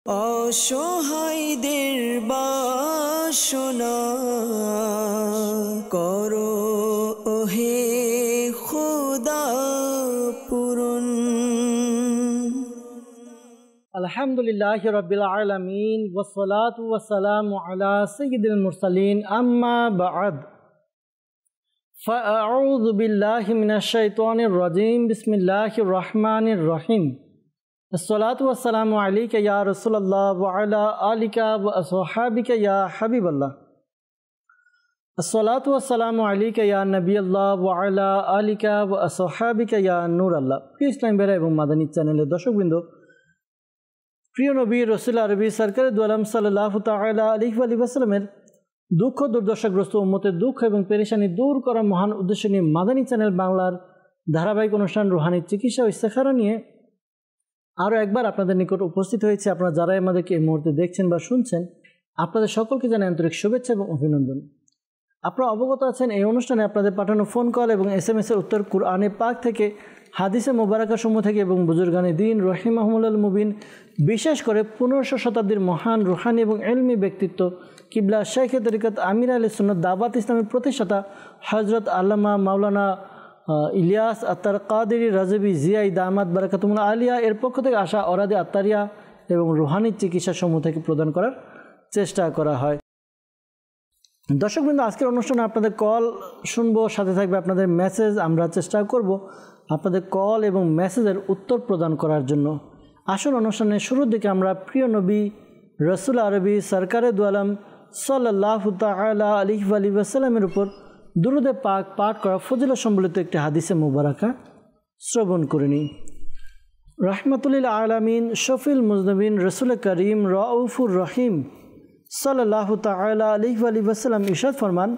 অসহায়দের বাসনা করো ওহে খোদা পূরণ। আলহামদুলিল্লাহি রাব্বিল আলামিন ওয়াসসালাতু ওয়াসসালামু আলা সাইয়্যিদিল মুরসালিন আম্মা বা'দ ফাআউযু বিল্লাহি মিনাশ শাইতানির রাজীম বিসমিল্লাহির রহমানির রহিম। আসসালাতু ওয়াসসালামু আলাইকা ইয়া রাসূলুল্লাহ ওয়া আলা আলিকা ওয়া আসহাবিকা ইয়া হাবিবাল্লাহ। আসসালাতু ওয়াসসালামু আলাইকা ইয়া নবিয়াল্লাহ ওয়া আলা আলিকা ওয়া আসহাবিকা ইয়া নূরাল্লাহ। প্রিয় ইসলাম ভাইরা এবং মাদানী চ্যানেলের দর্শকবৃন্দ, প্রিয় নবী রাসূল আরবি সরকারে দু আলম সাল্লাল্লাহু তাআলা আলাইহি ওয়া সাল্লামের দুঃখ দুর্দশাগ্রস্ত উম্মতের দুঃখ এবং পেরেশানি দূর করার মহান উদ্দেশ্য নিয়ে মাদানী চ্যানেল বাংলার ধারাবাহিক অনুষ্ঠান রুহানি চিকিৎসা ও ইস্তেখারা নিয়ে আরও একবার আপনাদের নিকট উপস্থিত হয়েছে। আপনারা যারাই আমাদেরকে এই মুহূর্তে দেখছেন বা শুনছেন, আপনাদের সকলকে জানাই আন্তরিক শুভেচ্ছা এবং অভিনন্দন। আপনারা অবগত আছেন এই অনুষ্ঠানে আপনাদের পাঠানো ফোন কল এবং SMS-এর উত্তর কুরআনে পাক থেকে, হাদিসে মোবারকা সমূহ থেকে এবং বুজুর্গানে দ্বীন রহিমাহুমুল মুবিন, বিশেষ করে 1500 শতাব্দীর মহান রুহানি এবং ইলমি ব্যক্তিত্ব কিবলা শাইখে তরিকত আমির আহলে সুন্নাত দাওয়াত ইসলামের প্রতিষ্ঠাতা হযরত আল্লামা মাওলানা ইলিয়াস আত্তার কাদেরী রাজবি জিয়াই দামাত বারাকাতুল আলিয়া এর পক্ষ থেকে আসা অরাদে আত্তারিয়া এবং রুহানি চিকিৎসা সমূহ থেকে প্রদান করার চেষ্টা করা হয়। দর্শকবৃন্দ, আজকের অনুষ্ঠানে আপনাদের কল শুনবো, সাথে থাকবে আপনাদের মেসেজ। আমরা চেষ্টা করব আপনাদের কল এবং মেসেজের উত্তর প্রদান করার জন্য। আসল অনুষ্ঠানের শুরুর দিকে আমরা প্রিয় নবী রাসূল আরবি সরকারে দু আলম সাল্লাল্লাহু তাআলা আলাইহি ওয়া সাল্লামের উপর দুরূদে পাক পাঠ করা ফজিলত সম্বলিত একটি হাদিসে মুবারাকা শ্রবণ করে নিই। রাহমাতুল আলামিন শফিল মুজনবিন রাসূল করিম রাউফুর রহিম সাল্লাল্লাহু তাআলা আলাইহি ওয়া সাল্লাম ইরশাদ ফরমান,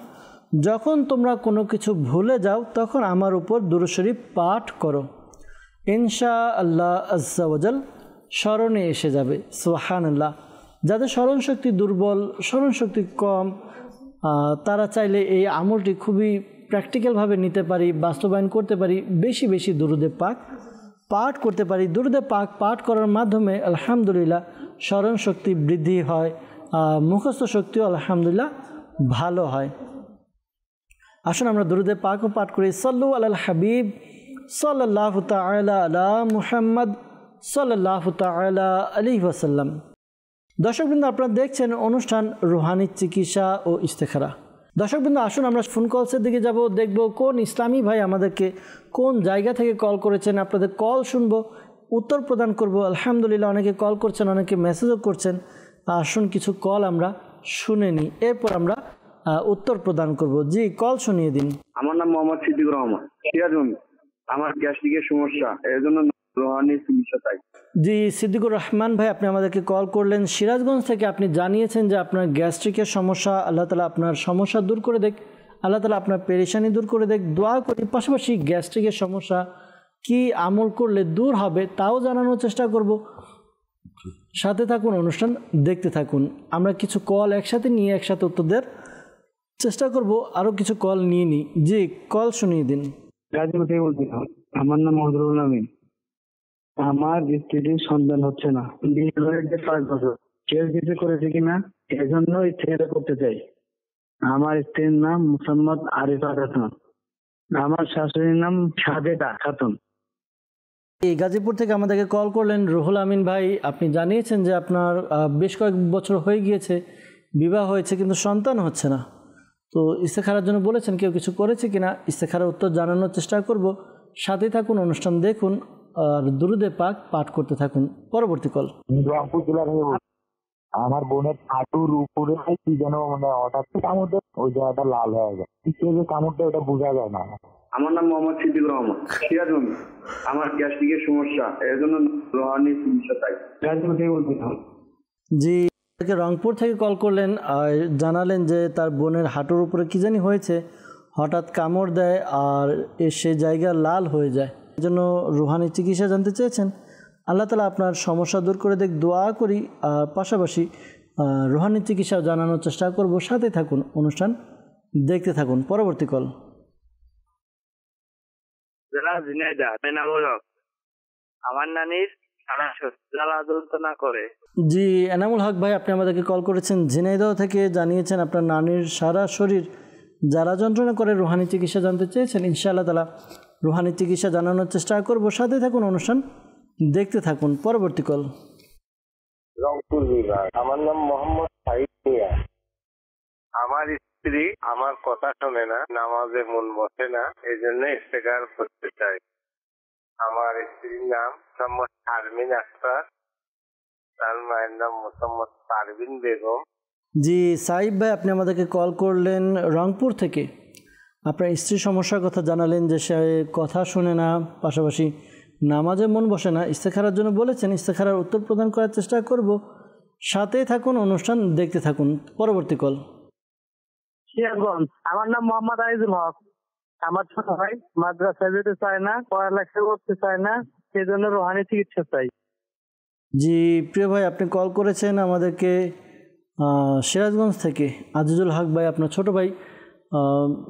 যখন তোমরা কোনো কিছু ভুলে যাও তখন আমার উপর দুরূদ শরীফ পাঠ করো, ইনশাআল্লাহ আজ্জা ওয়া জাল স্মরণে এসে যাবে। সুবহানাল্লাহ। যাদের স্মরণশক্তি দুর্বল, স্মরণশক্তি কম, তারা চাইলে এই আমলটি খুবই প্র্যাকটিক্যালভাবে নিতে পারি, বাস্তবায়ন করতে পারি, বেশি বেশি দুরূদে পাক পাঠ করতে পারি। দুরূদে পাক পাঠ করার মাধ্যমে আলহামদুলিল্লাহ স্মরণশক্তি বৃদ্ধি হয়, মুখস্থ শক্তিও আলহামদুলিল্লাহ ভালো হয়। আসুন আমরা দুরূদে পাকও পাঠ করি। সাল্লু আলাল হাবিব সাল্লাল্লাহু তাআলা আলা মুহাম্মদ সাল্লাল্লাহু তাআলা আলাইহি ওয়াসাল্লাম। দর্শকবৃন্দ, আপনারা দেখছেন অনুষ্ঠান রুহানি চিকিৎসা ও ইস্তেখারা। দর্শকবৃন্দ, আসুন আমরা ফোন কলসের দিকে যাব, দেখব কোন ইসলামী ভাই আমাদেরকে কোন জায়গা থেকে কল করেছেন। আপনাদের কল শুনব, উত্তর প্রদান করব। আলহামদুলিল্লাহ, অনেকে কল করছেন, অনেকে মেসেজও করছেন। আসুন কিছু কল আমরা শুনে নিই, এরপর আমরা উত্তর প্রদান করব। জি, কল শুনিয়ে দিন। আমার নাম মোহাম্মদ সিদ্দিকুর রহমান, সিরাজগঞ্জ। আমার গ্যাস্ট্রিকের সমস্যা, এর জন্য রুহানি চিকিৎসা চাই। জি সিদ্দিকুর রহমান ভাই, আপনি আমাদেরকে কল করলেন সিরাজগঞ্জ থেকে। আপনি জানিয়েছেন যে আপনার গ্যাস্ট্রিকের সমস্যা। আল্লাহ তাআলা আপনার সমস্যা দূর করে দেখ, আল্লাহ তাআলা আপনার পেরেশানি দূর করে দেখ, দোয়া করি। পাশাপাশি গ্যাস্ট্রিকের সমস্যা কি আমল করলে দূর হবে তাও জানানোর চেষ্টা করব। সাথে থাকুন, অনুষ্ঠান দেখতে থাকুন। আমরা কিছু কল একসাথে নিয়ে একসাথে উত্তর দেওয়ার চেষ্টা করব। আরও কিছু কল নিয়ে নিই। জি, কল শুনিয়ে দিন। আমার নাম মহদুরুল আমিন। আমার স্ত্রীর সন্তান হচ্ছে না, বিয়ে হয়েছে 5 বছর। কেউ কিছু করেছে কিনা এজন্য ছেলেটা করতে চাই। আমার স্ত্রীর নাম মুহাম্মদ আরিফা খাতুন, আমার শাশুড়ির নাম সাজেদা খাতুন। এই গাজীপুর থেকে আমাদেরকে কল করলেন রুহুল আমিন ভাই। আপনি জানিয়েছেন যে আপনার বেশ কয়েক বছর হয়ে গিয়েছে, বিবাহ হয়েছে কিন্তু সন্তান হচ্ছে না। তো ইস্তেখারার জন্য বলেছেন, কেউ কিছু করেছে কিনা ইস্তেখারার উত্তর জানানোর চেষ্টা করব। সাথে থাকুন, অনুষ্ঠান দেখুন আর দুরূদে পাক পাঠ করতে থাকুন। পরবর্তী কল। আমার বোনের হাঁটুর উপরে কি যেন মানে হঠাৎ কামড়ে ওই জায়গাটা লাল হয়ে যায়, যে কামড়টা ওটা বোঝা যায় না। আমার নাম মোহাম্মদ সিদ্দিকুর রহমান, সিরাজগঞ্জ। আমার গ্যাস্ট্রিকের সমস্যা, এর জন্য রুহানি চিকিৎসা চাই। জি, রংপুর থেকে কল করলেন আর জানালেন যে তার বোনের হাঁটুর উপরে কি জানি হয়েছে, হঠাৎ কামড় দেয় আর সে জায়গা লাল হয়ে যায়। এজন্য রুহানি চিকিৎসা জানতে চেয়েছেন। আল্লাহ তাআলা আপনার সমস্যা দূর করে দেখ, দোয়া করি। আর পাশাপাশি রুহানি চিকিৎসা জানানোর চেষ্টা করব। সাথে থাকুন, অনুষ্ঠান দেখতে থাকুন। পরবর্তী কল। আমার নানির না করে। জি এনামুল হক ভাই, আপনি আমাদেরকে কল করেছেন ঝিনাইদহ থেকে, জানিয়েছেন আপনার নানির সারা শরীর যারা যন্ত্রণা করে রুহানি চিকিৎসা জানতে চেয়েছেন। ইনশাআল্লাহ তাআলা রুহানি চিকিৎসা জানানোর চেষ্টা করব। সাথে থাকুন, অনুষ্ঠান দেখতে থাকুন। পরবর্তী কল। রংপুর বিভাগ। আমার নাম মোহাম্মদ সাইদ মিয়া। আমার স্ত্রী আমার কথা শোনে না, নামাজে মন বসে না, এই জন্য ইস্তেগার করতে চাই। আমার স্ত্রীর নাম মোহাম্মদ শারমিন আক্তার, তার মায়ের নাম মোহাম্মদ পারভিন বেগম। জি সাইব ভাই, আপনি আমাদেরকে কল করলেন রংপুর থেকে। আপনার স্ত্রীর সমস্যার কথা জানালেন যে সে কথা শুনে না, পাশাপাশি নামাজে মন বসে না, ইস্তেখারার জন্য বলেছেন। ইস্তেখারার উত্তর প্রদান করার চেষ্টা করব। সাথেই থাকুন, অনুষ্ঠান দেখতে থাকুন। পরবর্তী কল। আমার নাম মোহাম্মদ আইজুল হক। আমার ছোট ভাই মাদ্রাসায় যেতে চায় না, পড়ালেখা করতে চায় না, সেই জন্য রুহানি চিকিৎসা চাই। জি প্রিয় ভাই, আপনি কল করেছেন আমাদেরকে সিরাজগঞ্জ থেকে। আজিজুল হক ভাই আপনার ছোট ভাই,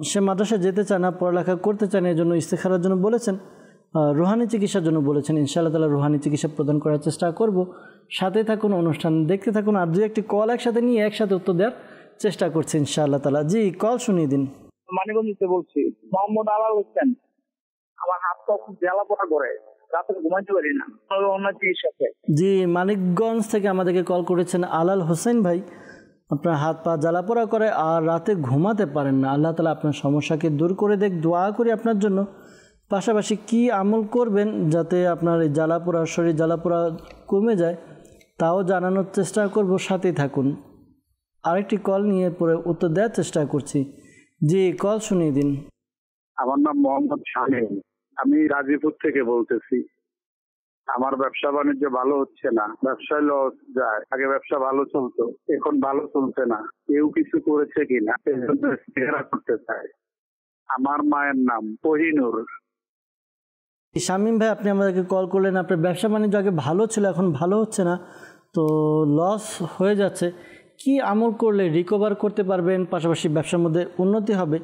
সে মাদ্রাসায় যেতে চায় না, পড়ালেখা করতে চায় না, এই জন্য ইস্তেখারার জন্য বলেছেন, রুহানি চিকিৎসার জন্য বলেছেন। ইনশাআল্লাহ তাআলা রুহানি চিকিৎসা প্রদান করার চেষ্টা করব। সাথে থাকুন, অনুষ্ঠান দেখতে থাকুন। আর দু একটি কল একসাথে নিয়ে একসাথে উত্তর দেওয়ার চেষ্টা করছি ইনশাআল্লাহ তাআলা। জি কল শুনিয়ে দিন। মানিকগঞ্জ থেকে বলছি। মোহাম্মদ আলাল হোসেন। আমার হাত পা খুব জ্বালা পোড়া করে, রাতে ঘুমাইতে পারি না, অন্য চিকিৎসা চাই। জি মানিকগঞ্জ থেকে আমাদেরকে কল করেছেন আলাল হোসেন ভাই। আপনার হাত পা জ্বালাপোড়া করে আর রাতে ঘুমাতে পারেন না। আল্লাহ তাআলা আপনার সমস্যাকে দূর করে দেখ, দোয়া করি আপনার জন্য। পাশাপাশি কি আমল করবেন যাতে আপনার এই জ্বালাপোড়া, শরীর জ্বালাপোড়া কমে যায়, তাও জানানোর চেষ্টা করব। সাথেই থাকুন। আরেকটি কল নিয়ে পরে উত্তর দেওয়ার চেষ্টা করছি। জি কল শুনিয়ে দিন। আমার নাম মোহাম্মদ শামীম, আমি গাজীপুর থেকে বলতেছি। আমার ব্যবসা বাণিজ্য ভালো হচ্ছে না, ব্যবসায় লস যায়। আগে ব্যবসা ভালো চলতো, এখন ভালো চলছে না। কেউ কিছু করেছে কিনা এই জন্য ইস্তেখারা করতে চাই। আমার মায়ের নাম কোহিনুর। শামীম ভাই, আপনি আমাদেরকে কল করলেন, আপনার ব্যবসা বাণিজ্য আগে ভালো ছিল, এখন ভালো হচ্ছে না, তো লস হয়ে যাচ্ছে। কি আমল করলে রিকভার করতে পারবেন, পাশাপাশি ব্যবসার মধ্যে উন্নতি হবে,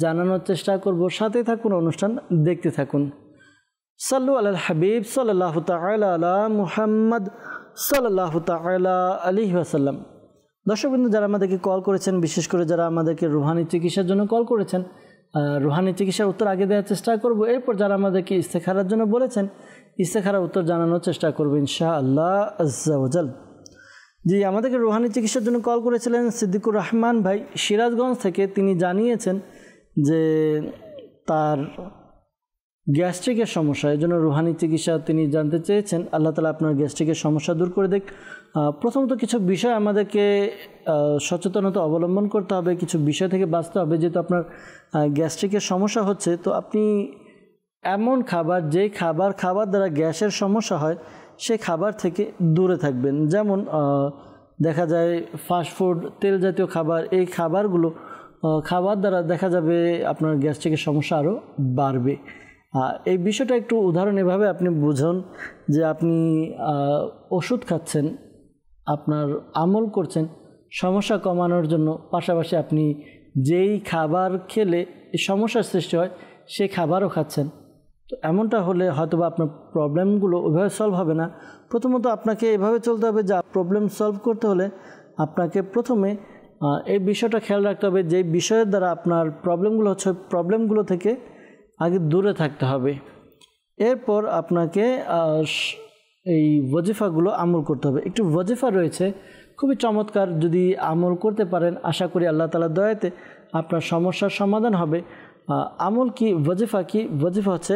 জানানোর চেষ্টা করব। সাথে থাকুন, অনুষ্ঠান দেখতে থাকুন। সাল্লু আলাল হাবিব সাল্লাল্লাহু তাআলা আলা মুহাম্মদ সাল্লাল্লাহু তাআলা আলাইহি ওয়াসাল্লাম। দর্শকবৃন্দ, যারা আমাদেরকে কল করেছেন, বিশেষ করে যারা আমাদেরকে রুহানি চিকিৎসার জন্য কল করেছেন, রুহানি চিকিৎসার উত্তর আগে দেওয়ার চেষ্টা করব। এরপর যারা আমাদেরকে ইস্তেখারার জন্য বলেছেন, ইস্তেখারার উত্তর জানানোর চেষ্টা করব ইনশাআল্লাহ আজ্জা ওয়াজাল। জি আমাদেরকে রুহানি চিকিৎসার জন্য কল করেছিলেন সিদ্দিকুর রহমান ভাই সিরাজগঞ্জ থেকে। তিনি জানিয়েছেন যে তার গ্যাস্ট্রিকের সমস্যা, এই জন্য রুহানি চিকিৎসা তিনি জানতে চেয়েছেন। আল্লাহ তাআলা আপনার গ্যাস্ট্রিকের সমস্যা দূর করে দেখ। প্রথমত কিছু বিষয় আমাদেরকে সচেতনতা অবলম্বন করতে হবে, কিছু বিষয় থেকে বাঁচতে হবে। যেহেতু আপনার গ্যাস্ট্রিকের সমস্যা হচ্ছে, তো আপনি এমন খাবার, যেই খাবার দ্বারা গ্যাসের সমস্যা হয়, সেই খাবার থেকে দূরে থাকবেন। যেমন দেখা যায় ফাস্টফুড, তেল জাতীয় খাবার, এই খাবার দ্বারা দেখা যাবে আপনার গ্যাস্ট্রিকের সমস্যা আরও বাড়বে। এই বিষয়টা একটু উদাহরণ এভাবে আপনি বুঝুন যে আপনি ওষুধ খাচ্ছেন, আপনার আমল করছেন সমস্যা কমানোর জন্য, পাশাপাশি আপনি যেই খাবার খেলে এই সমস্যার সৃষ্টি হয় সেই খাবারও খাচ্ছেন। তো এমনটা হলে হয়তোবা আপনার প্রবলেমগুলো ওইভাবে সলভ হবে না। প্রথমত আপনাকে এভাবে চলতে হবে যে প্রবলেম সলভ করতে হলে আপনাকে প্রথমে এই বিষয়টা খেয়াল রাখতে হবে, যে বিষয়ের দ্বারা আপনার প্রবলেমগুলো হচ্ছে, প্রবলেমগুলো থেকে আগে দূরে থাকতে হবে। এরপর আপনাকে এই ওয়াজিফাগুলো আমল করতে হবে। একটু ওয়াজিফা রয়েছে খুবই চমৎকার, যদি আমল করতে পারেন আশা করি আল্লাহ তাআলার দয়াতে আপনার সমস্যার সমাধান হবে। আমল কি, ওয়াজিফা কি? ওয়াজিফা হচ্ছে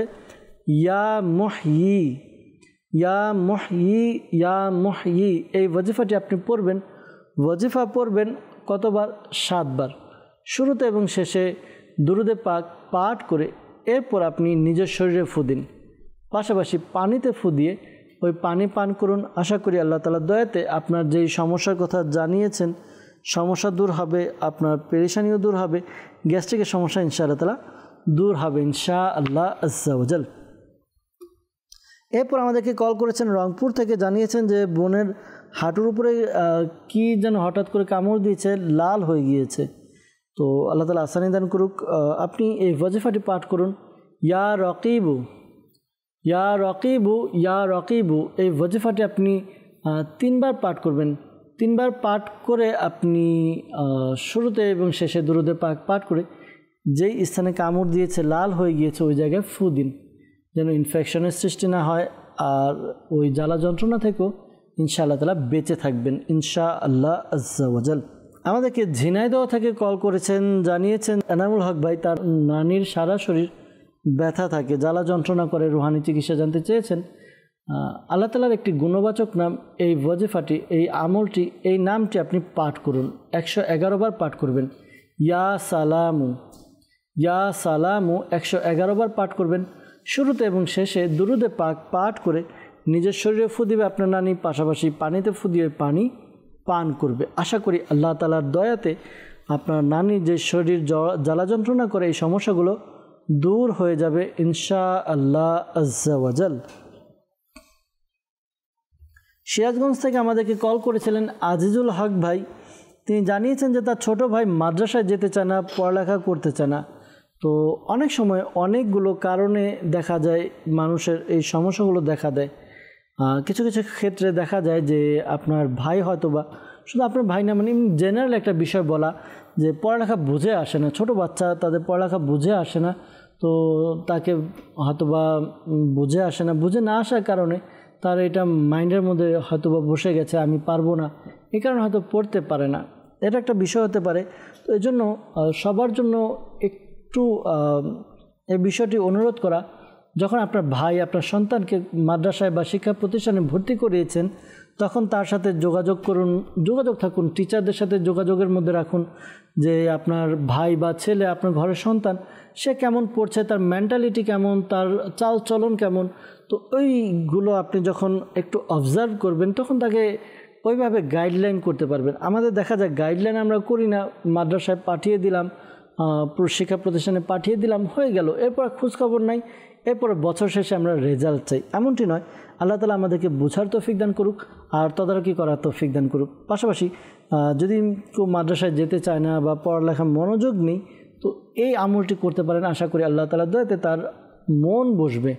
ইয়া মুহয়ি, ইয়া মুহয়ি, ইয়া মুহয়ি। এই ওয়াজিফাটি আপনি পড়বেন। ওয়াজিফা পড়বেন কতবার? 7 বার। শুরুতে এবং শেষে দুরুদে পাক পাঠ করে এরপর আপনি নিজের শরীরে ফু দিন, পাশাপাশি পানিতে ফু দিয়ে ওই পানি পান করুন। আশা করি আল্লাহ তাআলার দয়াতে আপনার যেই সমস্যার কথা জানিয়েছেন সমস্যা দূর হবে, আপনার পেরেশানিও দূর হবে, গ্যাস্ট্রিকের সমস্যা ইনশাআল্লাহ তাআলা দূর হবে ইনশাআল্লাহ আজ্জা ওয়াজাল। এরপর আমাদেরকে কল করেছেন রংপুর থেকে, জানিয়েছেন যে বোনের হাঁটুর উপরে কি যেন হঠাৎ করে কামড় দিয়েছে, লাল হয়ে গিয়েছে। তো আল্লাহ তাআলা আসানি দান করুক। আপনি এই ওয়াজিফাটি পাঠ করুন, ইয়া রকিবু, ইয়া রকিবু এই ওয়াজিফাটি আপনি 3 বার পাঠ করবেন। 3 বার পাঠ করে আপনি শুরুতে এবং শেষে দুরূদে পাক পাঠ করে যেই স্থানে কামড় দিয়েছে, লাল হয়ে গিয়েছে, ওই জায়গায় ফু দিন, যেন ইনফেকশনের সৃষ্টি না হয়, আর ওই জ্বালা যন্ত্রণা থেকেও ইনশাআল্লাহ তাআলা বেঁচে থাকবেন ইনশাআল্লাহ আজ্জা ওয়াজাল। আমাদেরকে ঝিনাইদহ থেকে কল করেছেন, জানিয়েছেন এনামুল হক ভাই তার নানির সারা শরীর ব্যথা থাকে, জ্বালা যন্ত্রণা করে, রুহানি চিকিৎসা জানতে চেয়েছেন। আল্লাহ তাআলার একটি গুণবাচক নাম এই ওয়াজিফাটি, এই আমলটি, এই নামটি আপনি পাঠ করুন, 111 বার পাঠ করবেন। ইয়া সালামু 111 বার পাঠ করবেন। শুরুতে এবং শেষে দুরূদে পাক পাঠ করে নিজের শরীরে ফু দিবে আপনার নানি, পাশাপাশি পানিতে ফু দিয়ে পানি পান করবে। আশা করি আল্লাহ তাআলার দয়াতে আপনার নানি যে শরীর জ্বালা যন্ত্রণা করে এই সমস্যাগুলো দূর হয়ে যাবে ইনশাআল্লাহ আজ্জা ওয়াজাল। সিরাজগঞ্জ থেকে আমাদেরকে কল করেছিলেন আজিজুল হক ভাই। তিনি জানিয়েছেন যে তার ছোট ভাই মাদ্রাসায় যেতে চায় না, পড়ালেখা করতে চায় না। তো অনেক সময় অনেকগুলো কারণে দেখা যায় মানুষের এই সমস্যাগুলো দেখা দেয়। কিছু কিছু ক্ষেত্রে দেখা যায় যে আপনার ভাই হয়তোবা, শুধু আপনার ভাই না, মানে জেনারেল একটা বিষয় বলা, যে পড়ালেখা বুঝে আসে না, ছোট বাচ্চা তাদের পড়ালেখা বুঝে আসে না। তো তাকে হয়তোবা বুঝে আসে না, বুঝে না আসার কারণে তার এটা মাইন্ডের মধ্যে হয়তোবা বসে গেছে, আমি পারবো না, এই কারণে হয়তো পড়তে পারে না। এটা একটা বিষয় হতে পারে। তো এই জন্য সবার জন্য একটু এই বিষয়টি অনুরোধ করা, যখন আপনার ভাই আপনার সন্তানকে মাদ্রাসায় বা শিক্ষা প্রতিষ্ঠানে ভর্তি করিয়েছেন, তখন তার সাথে যোগাযোগ থাকুন, টিচারদের সাথে যোগাযোগের মধ্যে রাখুন যে আপনার ভাই বা ছেলে, আপনার ঘরের সন্তান, সে কেমন পড়ছে, তার মেন্টালিটি কেমন, তার চাল চলন কেমন। তো ওইগুলো আপনি যখন একটু অবজার্ভ করবেন, তখন তাকে ওইভাবে গাইডলাইন করতে পারবেন। আমাদের দেখা যায় গাইডলাইন আমরা করি না, মাদ্রাসায় পাঠিয়ে দিলাম, শিক্ষা প্রতিষ্ঠানে পাঠিয়ে দিলাম, হয়ে গেল, এরপর খোঁজখবর নাই, এরপরে বছর শেষে আমরা রেজাল্ট চাই, এমনটি নয়। আল্লাহ তাআলা আমাদেরকে বোঝার তৌফিক দান করুক আর তদারকি করার তৌফিক দান করুক। পাশাপাশি যদি কেউ মাদ্রাসায় যেতে চায় না বা পড়ালেখা মনোযোগ নেই, তো এই আমলটি করতে পারেন। আশা করি আল্লাহ তাআলার দয়াতে তার মন বসবে।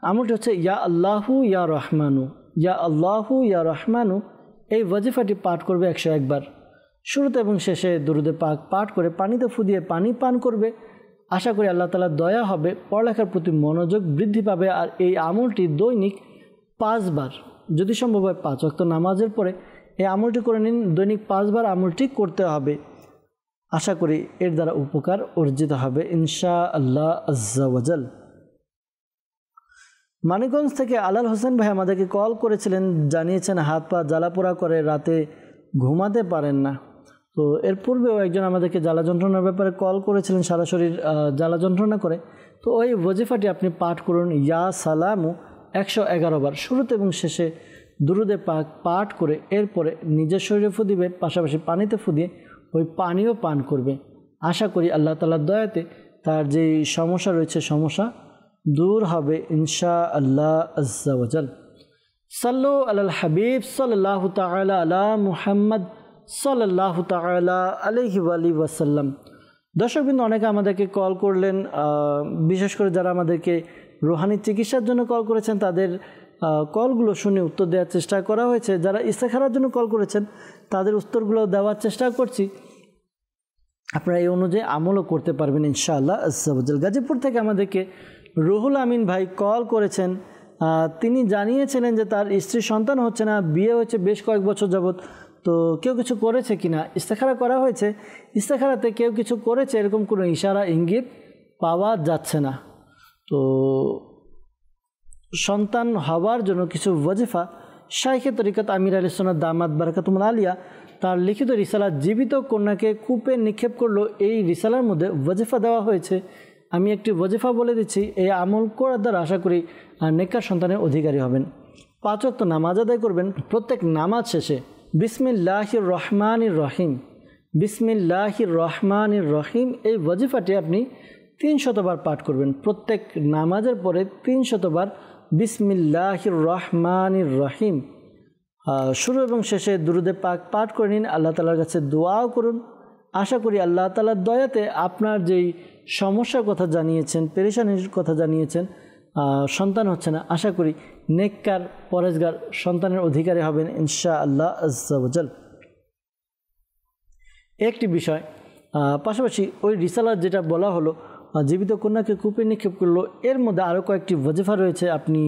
আমলটি হচ্ছে ইয়া আল্লাহু ইয়া রহমানু, ইয়া আল্লাহু ইয়া রহমানু। এই ওয়াজিফাটি পাঠ করবে 101 বার। শুরুতে এবং শেষে দুরূদে পাক পাঠ করে পানিতে ফু দিয়ে পানি পান করবে। আশা করি আল্লাহ তাআলার দয়া হবে, পড়ালেখার প্রতি মনোযোগ বৃদ্ধি পাবে। আর এই আমলটি দৈনিক 5 বার, যদি সম্ভব হয় 5 ওয়াক্ত নামাজের পরে এই আমলটি করে নিন। দৈনিক 5 বার আমলটি করতে হবে। আশা করি এর দ্বারা উপকার অর্জিত হবে ইনশাআল্লাহ আজ্জা ওয়াজাল। মানিকগঞ্জ থেকে আলাল হোসেন ভাই আমাদেরকে কল করেছিলেন, জানিয়েছেন হাত পা জ্বালাপোড়া করে, রাতে ঘুমাতে পারেন না। তো এর পূর্বেও একজন আমাদেরকে জ্বালা যন্ত্রণার ব্যাপারে কল করেছিলেন, সারা শরীর জ্বালা যন্ত্রণা করে। তো ওই ওয়াজিফাটি আপনি পাঠ করুন, ইয়া সালামু 111 বার। শুরুতে এবং শেষে দুরূদে পাক পাঠ করে এরপরে নিজের শরীরে ফু দিবে, পাশাপাশি পানিতে ফু দিয়ে ওই পানিও পান করবে। আশা করি আল্লাহ তাআলার দয়াতে তার যে সমস্যা রয়েছে, সমস্যা দূর হবে ইনশাআল্লাহ আজ্জা ওয়াজাল। সাল্লু আলাল হাবিব সাল্লাল্লাহু তাআলা আলা মুহাম্মদ সাল্লাল্লাহু তাআলা আলাইহি ওয়া আলিহি ওয়াসাল্লাম। দর্শকবৃন্দ, অনেকে আমাদেরকে কল করলেন, বিশেষ করে যারা আমাদেরকে রুহানি চিকিৎসার জন্য কল করেছেন, তাদের কলগুলো শুনে উত্তর দেওয়ার চেষ্টা করা হয়েছে। যারা ইস্তেখারার জন্য কল করেছেন, তাদের উত্তরগুলো দেওয়ার চেষ্টা করছি। আপনারা এই অনুযায়ী আমলও করতে পারবেন ইনশাআল্লাহ আজ্জা ওয়াজাল। গাজীপুর থেকে আমাদেরকে রুহুল আমিন ভাই কল করেছেন। তিনি জানিয়েছিলেন যে তার স্ত্রী সন্তান হচ্ছে না, বিয়ে হয়েছে বেশ কয়েক বছর যাবৎ। তো কেউ কিছু করেছে কিনা, ইস্তেখারা করা হয়েছে, ইস্তেখারাতে কেউ কিছু করেছে এরকম কোনো ইশারা ইঙ্গিত পাওয়া যাচ্ছে না। তো সন্তান হওয়ার জন্য কিছু ওয়াজিফা শাইখে তরিকত আমির আহলে সুন্নাত দামাত বারাকাতুহুল আলিয়া তার লিখিত রিসালা জীবিত কন্যাকে কূপে নিক্ষেপ করলো, এই রিসালার মধ্যে ওয়াজিফা দেওয়া হয়েছে। আমি একটি ওয়াজিফা বলে দিচ্ছি, এই আমল করার দ্বারা আশা করি নেককার সন্তানের অধিকারী হবেন। 5 ওয়াক্ত নামাজ আদায় করবেন। প্রত্যেক নামাজ শেষে বিসমিল্লাহির রহমানির রহিম, বিসমিল্লাহির রহমানির রহিম এই ওয়াজিফাটি আপনি 300 বার পাঠ করবেন। প্রত্যেক নামাজের পরে 300 বার বিসমিল্লাহির রহমানির রহিম। শুরু এবং শেষে দুরূদে পাক পাঠ করে নিন, আল্লাহ তাআলার কাছে দোয়াও করুন। আশা করি আল্লাহ তাআলার দয়াতে আপনার যেই সমস্যার কথা জানিয়েছেন, পেরেশানির কথা জানিয়েছেন, সন্তান হচ্ছে না, আশা করি নেককার পরেজগার সন্তানের অধিকারী হবেন ইনশাআল্লাহ আজ্জা ওয়া জাল। একটি বিষয়, পাশাপাশি ওই রিসালার যেটা বলা হলো জীবিত কন্যাকে কূপে নিক্ষেপ করলো, এর মধ্যে আরও কয়েকটি ওয়াজিফা রয়েছে। আপনি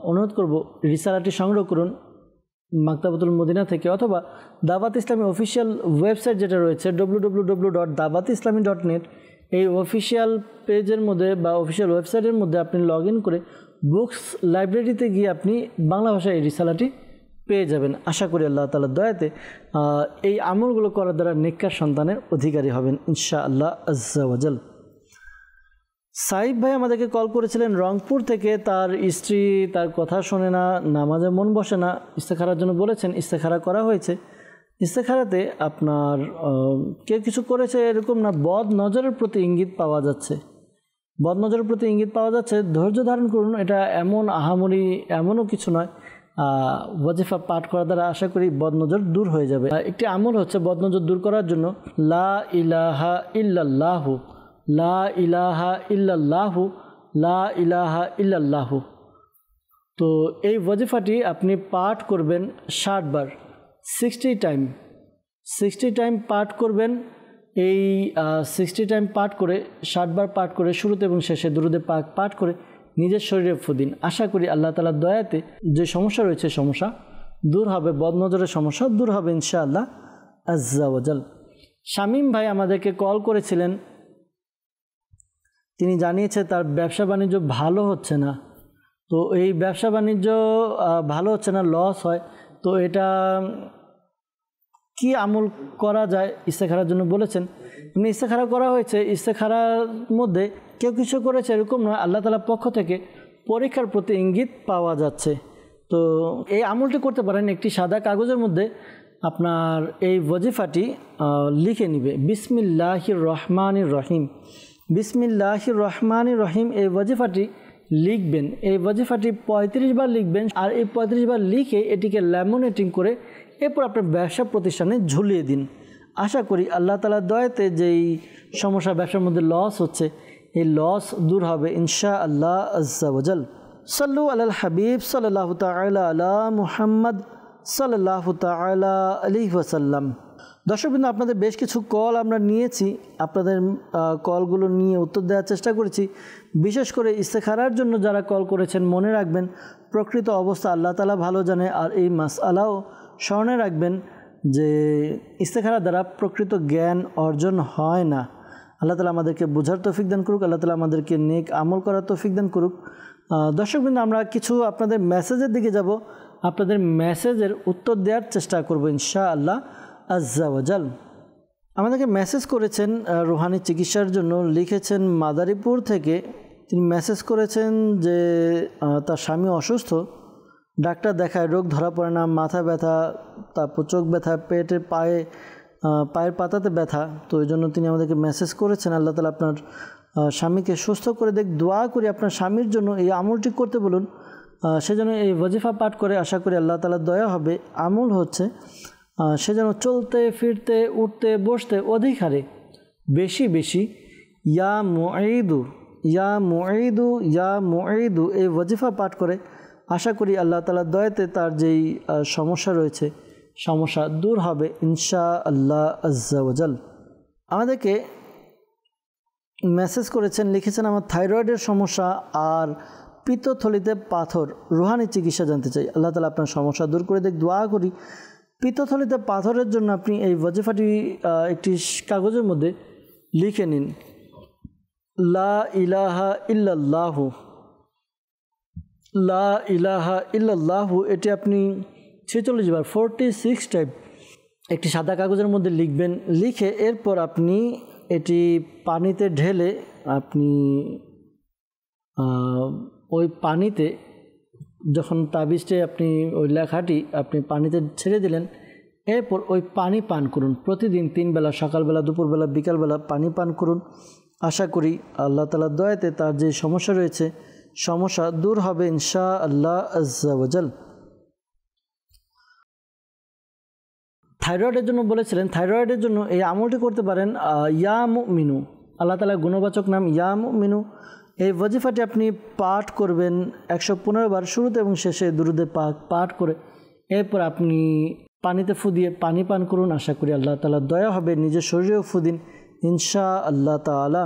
অনুরোধ করব রিসালাটি সংগ্রহ করুন মাকতাবাতুল মদিনা থেকে, অথবা দাওয়াত ইসলামী অফিসিয়াল ওয়েবসাইট যেটা রয়েছে www.dawatislami.net, এই অফিসিয়াল পেজের মধ্যে বা অফিসিয়াল ওয়েবসাইটের মধ্যে আপনি লগ ইন করে বুকস লাইব্রেরিতে গিয়ে আপনি বাংলা ভাষায় এই রিসালাটি পেয়ে যাবেন। আশা করি আল্লাহ তাআলার দয়াতে এই আমলগুলো করার দ্বারা নেককার সন্তানের অধিকারী হবেন ইনশাআল্লাহ আজ্জা ওয়া জাল। সাইফ ভাই আমাদেরকে কল করেছিলেন রংপুর থেকে। তার স্ত্রী তার কথা শোনে না, নামাজে মন বসে না, ইস্তেখারার জন্য বলেছেন। ইস্তেখারা করা হয়েছে। ইস্তেখারাতে আপনার কেউ কিছু করেছে এরকম না, বদ নজরের প্রতি ইঙ্গিত পাওয়া যাচ্ছে। বদ নজরের প্রতি ইঙ্গিত পাওয়া যাচ্ছে। ধৈর্য ধারণ করুন, এটা এমন আহামরি এমনও কিছু নয়। ওয়াজিফা পাঠ করার দ্বারা আশা করি বদনজর দূর হয়ে যাবে। একটি আমল হচ্ছে বদনজর দূর করার জন্য লা ইলাহা ইল্লাল্লাহু, লা ইলাহা ইল্লাল্লাহু, লা ইলাহা ইল্লাল্লাহু। তো এই ওয়াজিফাটি আপনি পাঠ করবেন 60 বার, 60 টাইম পাঠ করবেন। এই 60 টাইম পাঠ করে 60 বার পাঠ করে শুরুতে এবং শেষে দুরূদে পাক পাঠ করে নিজের শরীরে ফুদিন। আশা করি আল্লাহ তাআলার দয়াতে যে সমস্যা রয়েছে সমস্যা দূর হবে, বদনজরের সমস্যা দূর হবে ইনশাআল্লাহ আজ্জা ওয়া জাল। শামীম ভাই আমাদেরকে কল করেছিলেন। তিনি জানিয়েছে তার ব্যবসা বাণিজ্য ভালো হচ্ছে না। তো এই ব্যবসা বাণিজ্য ভালো হচ্ছে না, লস হয়। তো এটা কি আমল করা যায় ইস্তেখারার জন্য বলেছেন। এমনি ইস্তেখারা করা হয়েছে। ইস্তেখারার মধ্যে কেউ কিছু করেছে এরকম নয়, আল্লাহ তাআলার পক্ষ থেকে পরীক্ষার প্রতি ইঙ্গিত পাওয়া যাচ্ছে। তো এই আমলটি করতে পারেন। একটি সাদা কাগজের মধ্যে আপনার এই ওয়াজিফাটি লিখে নিবে, বিসমিল্লাহির রহমানির রহিম, বিসমিল্লাহির রহমানির রহিম। এই ওয়াজিফাটি লিখবেন। এই ওয়াজিফাটি 35 বার লিখবেন। আর এই 35 বার লিখে এটিকে ল্যামিনেটিং করে এরপর আপনার ব্যবসা প্রতিষ্ঠানে ঝুলিয়ে দিন। আশা করি আল্লাহ তাআলার দয়াতে যেই সমস্যা ব্যবসার মধ্যে লস হচ্ছে এই লস দূর হবে ইনশাআল্লাহ আজ্জা ওয়া জাল। সাল্লু আলাল হাবিব সাল্লাল্লাহু তাআলা আলা মুহাম্মদ সাল্লাল্লাহু তাআলা আলাইহি ওয়াসাল্লাম। দর্শকবৃন্দ, আপনাদের বেশ কিছু কল আমরা নিয়েছি। আপনাদের কলগুলো নিয়ে উত্তর দেওয়ার চেষ্টা করেছি। বিশেষ করে ইস্তেখারার জন্য যারা কল করেছেন, মনে রাখবেন প্রকৃত অবস্থা আল্লাহ তাআলা ভালো জানে। আর এই মাসআলাও স্মরণে রাখবেন যে ইস্তেখারা দ্বারা প্রকৃত জ্ঞান অর্জন হয় না। আল্লাহ তাআলা আমাদেরকে বোঝার তৌফিক দান করুক। আল্লাহ তাআলা আমাদেরকে নেক আমল করার তৌফিক দান করুক। দর্শকবৃন্দ, আমরা কিছু আপনাদের মেসেজের দিকে যাব। আপনাদের মেসেজের উত্তর দেওয়ার চেষ্টা করব ইনশাআল্লাহ আজ্জা ওয়া জাল। আমাদেরকে মেসেজ করেছেন রুহানি চিকিৎসার জন্য, লিখেছেন মাদারীপুর থেকে। তিনি মেসেজ করেছেন যে তার স্বামী অসুস্থ, ডাক্তার দেখায়, রোগ ধরা পড়ে না, মাথা ব্যথা, তারপর চোখ ব্যথা, পেটের পায়ের পাতাতে ব্যথা। তো এই জন্য তিনি আমাদেরকে মেসেজ করেছেন। আল্লাহ তাআলা আপনার স্বামীকে সুস্থ করে দেখ। দোয়া করি আপনার স্বামীর জন্য এই আমলটি করতে বলুন, সেজন্য এই ওয়াজিফা পাঠ করে আশা করি আল্লাহ তাআলার দয়া হবে। আমল হচ্ছে সে যেন চলতে ফিরতে উঠতে বসতে অধিক হারে বেশি বেশি ইয়া মুঈদু, ইয়া মুঈদু, ইয়া মুঈদু এই ওয়াজিফা পাঠ করে আশা করি আল্লাহ তাআলার দয়াতে তার যেই সমস্যা রয়েছে সমস্যা দূর হবে ইনশাআল্লাহ আজ্জা ওয়া জাল। আমাদেরকে মেসেজ করেছেন, লিখেছেন আমার থাইরয়েডের সমস্যা আর পিত্তথলিতে পাথর, রুহানি চিকিৎসা জানতে চাই। আল্লাহ তাআলা আপনার সমস্যা দূর করে দেখ। দোয়া করি পিত্তথলিতে পাথরের জন্য আপনি এই ওয়াজিফাটি একটি কাগজের মধ্যে লিখে নিন, লা ইলাহা ইল্লাল্লাহু, লা ইলাহা ইল্লাল্লাহু। এটি আপনি 46 বার 46 টাইম একটি সাদা কাগজের মধ্যে লিখবেন। লিখে এরপর আপনি এটি পানিতে ঢেলে আপনি ওই পানিতে যখন তাবিজটি আপনি ওই লেখাটি আপনি পানিতে ছেড়ে দিলেন, এরপর ওই পানি পান করুন। প্রতিদিন 3 বেলা, সকালবেলা, দুপুরবেলা, বিকালবেলা পানি পান করুন। আশা করি আল্লাহ তাআলার দয়াতে তার যে সমস্যা রয়েছে সমস্যা দূর হবে ইনশাআল্লাহ আজ্জা ওয়া জাল। থাইরয়েডের জন্য বলেছিলেন, থাইরয়েডের জন্য এই আমলটি করতে পারেন ইয়া মুমিনু। আল্লাহ তাআলার গুণবাচক নাম ইয়া মুমিনু। এই ওয়াজিফাটি আপনি পাঠ করবেন 115 বার, শুরুতে এবং শেষে দুরুদে পাক পাঠ করে এরপর আপনি পানিতে ফু দিয়ে পানি পান করুন। আশা করি আল্লাহ তাআলা দয়া হবে, নিজের শরীরেও ফু দিন ইনশা আল্লাহ তাআলা।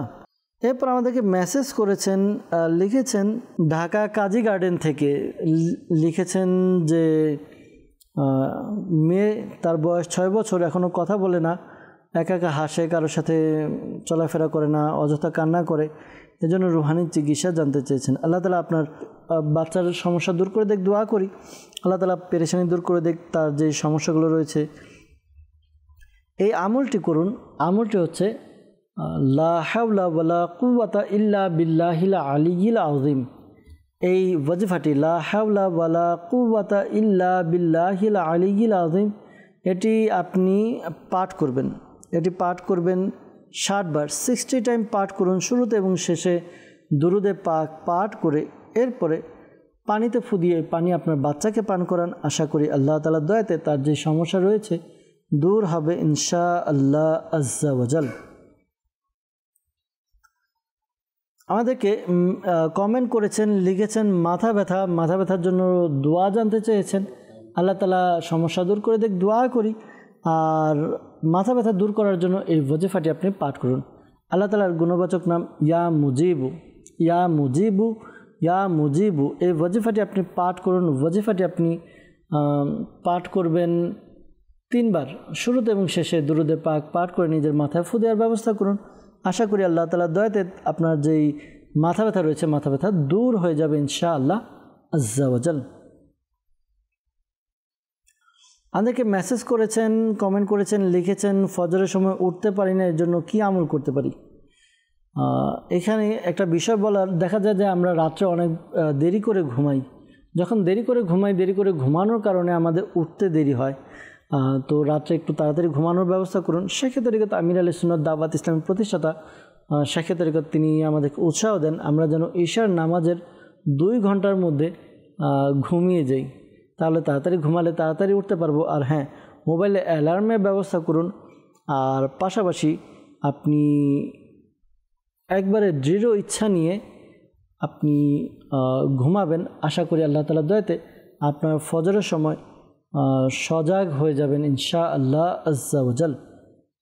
এরপর আমাদেরকে মেসেজ করেছেন, লিখেছেন ঢাকা কাজী গার্ডেন থেকে, লিখেছেন যে মেয়ে, তার বয়স 6 বছর, এখনও কথা বলে না, একা একা হাসে, কারোর সাথে চলাফেরা করে না, অযথা কান্না করে, এজন্য রুহানি চিকিৎসা জানতে চেয়েছেন। আল্লাহ তাআলা আপনার বাচ্চার সমস্যা দূর করে দেখ, দোয়া করি আল্লাহ তাআলা পেরেশানি দূর করে দেখ, তার যে সমস্যাগুলো রয়েছে। এই আমলটি করুন, আমলটি হচ্ছে লা হাওলা ওয়ালা কুওয়াতা ইল্লা বিল্লাহিল আলিয়্যিল আযীম। এই ওয়াজিফাটি লা হাওলা ওয়ালা কুওয়াতা ইল্লা বিল্লাহিল আলিয়্যিল আযীম, এটি আপনি পাঠ করবেন, এটি পাঠ করবেন 60 বার, 60 টাইম পাঠ করুন, শুরুতে এবং শেষে দুরুদে পাক পাঠ করে এরপরে পানিতে ফু দিয়ে পানি আপনার বাচ্চাকে পান করান। আশা করি আল্লাহ তাআলার দয়াতে তার যে সমস্যা রয়েছে দূর হবে ইনশা আল্লাহ আজ্জা ওয়াজাল। আমাদেরকে কমেন্ট করেছেন, লিখেছেন মাথা ব্যথার জন্য দোয়া জানতে চেয়েছেন। আল্লাহ তাআলা সমস্যা দূর করে দেখ, দোয়া করি। আর মাথা ব্যথা দূর করার জন্য এই ওয়াজিফাটি আপনি পাঠ করুন। আল্লাহ তাআলার গুণবাচক নাম ইয়া মুজিবু, ইয়া মুজিবু, ইয়া মুজিবু। এই ওয়াজিফাটি আপনি পাঠ করুন। ওয়াজিফাটি আপনি পাঠ করবেন 3 বার, শুরুতে এবং শেষে দুরুদে পাক পাঠ করে নিজের মাথায় ফু দেওয়ার ব্যবস্থা করুন। আশা করি আল্লাহ তাআলার দয়াতে আপনার যেই মাথা ব্যথা রয়েছে মাথা ব্যথা দূর হয়ে যাবে ইনশাআল্লাহ আজ্জা ওয়াজাল। আমাদেরকে মেসেজ করেছেন, কমেন্ট করেছেন, লিখেছেন ফজরের সময় উঠতে পারি না, এর জন্য কী আমল করতে পারি। এখানে একটা বিষয় বলার, দেখা যায় যে আমরা রাত্রে অনেক দেরি করে ঘুমাই। যখন দেরি করে ঘুমানোর কারণে আমাদের উঠতে দেরি হয়। তো রাত্রে একটু তাড়াতাড়ি ঘুমানোর ব্যবস্থা করুন। শেখ তরিকত আমির আলী সুন্নাত দাওয়াত ইসলামের প্রতিষ্ঠাতা শেখ তরিকত তিনি আমাদেরকে উৎসাহ দেন আমরা যেন ঈশার নামাজের 2 ঘন্টার মধ্যে ঘুমিয়ে যাই, তাহলে তাড়াতাড়ি ঘুমালে তাড়াতাড়ি উঠতে পারবো। আর হ্যাঁ, মোবাইলে অ্যালার্মের ব্যবস্থা করুন। আর পাশাপাশি আপনি একবারে দৃঢ় ইচ্ছা নিয়ে আপনি ঘুমাবেন। আশা করি আল্লাহ তাআলার দয়াতে আপনার ফজরের সময় সজাগ হয়ে যাবেন ইনশা আল্লাহ আজ্জা ওয়াজাল।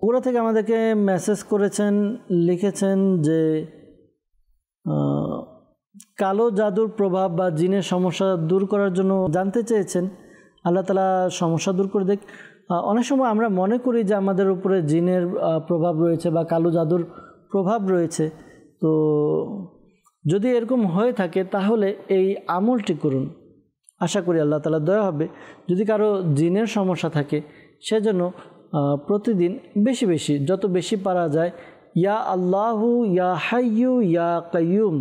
ওরা থেকে আমাদেরকে মেসেজ করেছেন, লিখেছেন যে কালো জাদুর প্রভাব বা জিনের সমস্যা দূর করার জন্য জানতে চেয়েছেন। আল্লাহ তাআলা সমস্যা দূর করে দেখ। অনেক সময় আমরা মনে করি যে আমাদের উপরে জিনের প্রভাব রয়েছে বা কালো জাদুর প্রভাব রয়েছে। তো যদি এরকম হয়ে থাকে তাহলে এই আমলটি করুন। আশা করি আল্লাহ তাআলা দয়া হবে। যদি কারো জিনের সমস্যা থাকে সেজন্য প্রতিদিন বেশি বেশি, যত বেশি পারা যায়, ইয়া আল্লাহু ইয়া হাইয়ু ইয়া কাইয়ুম,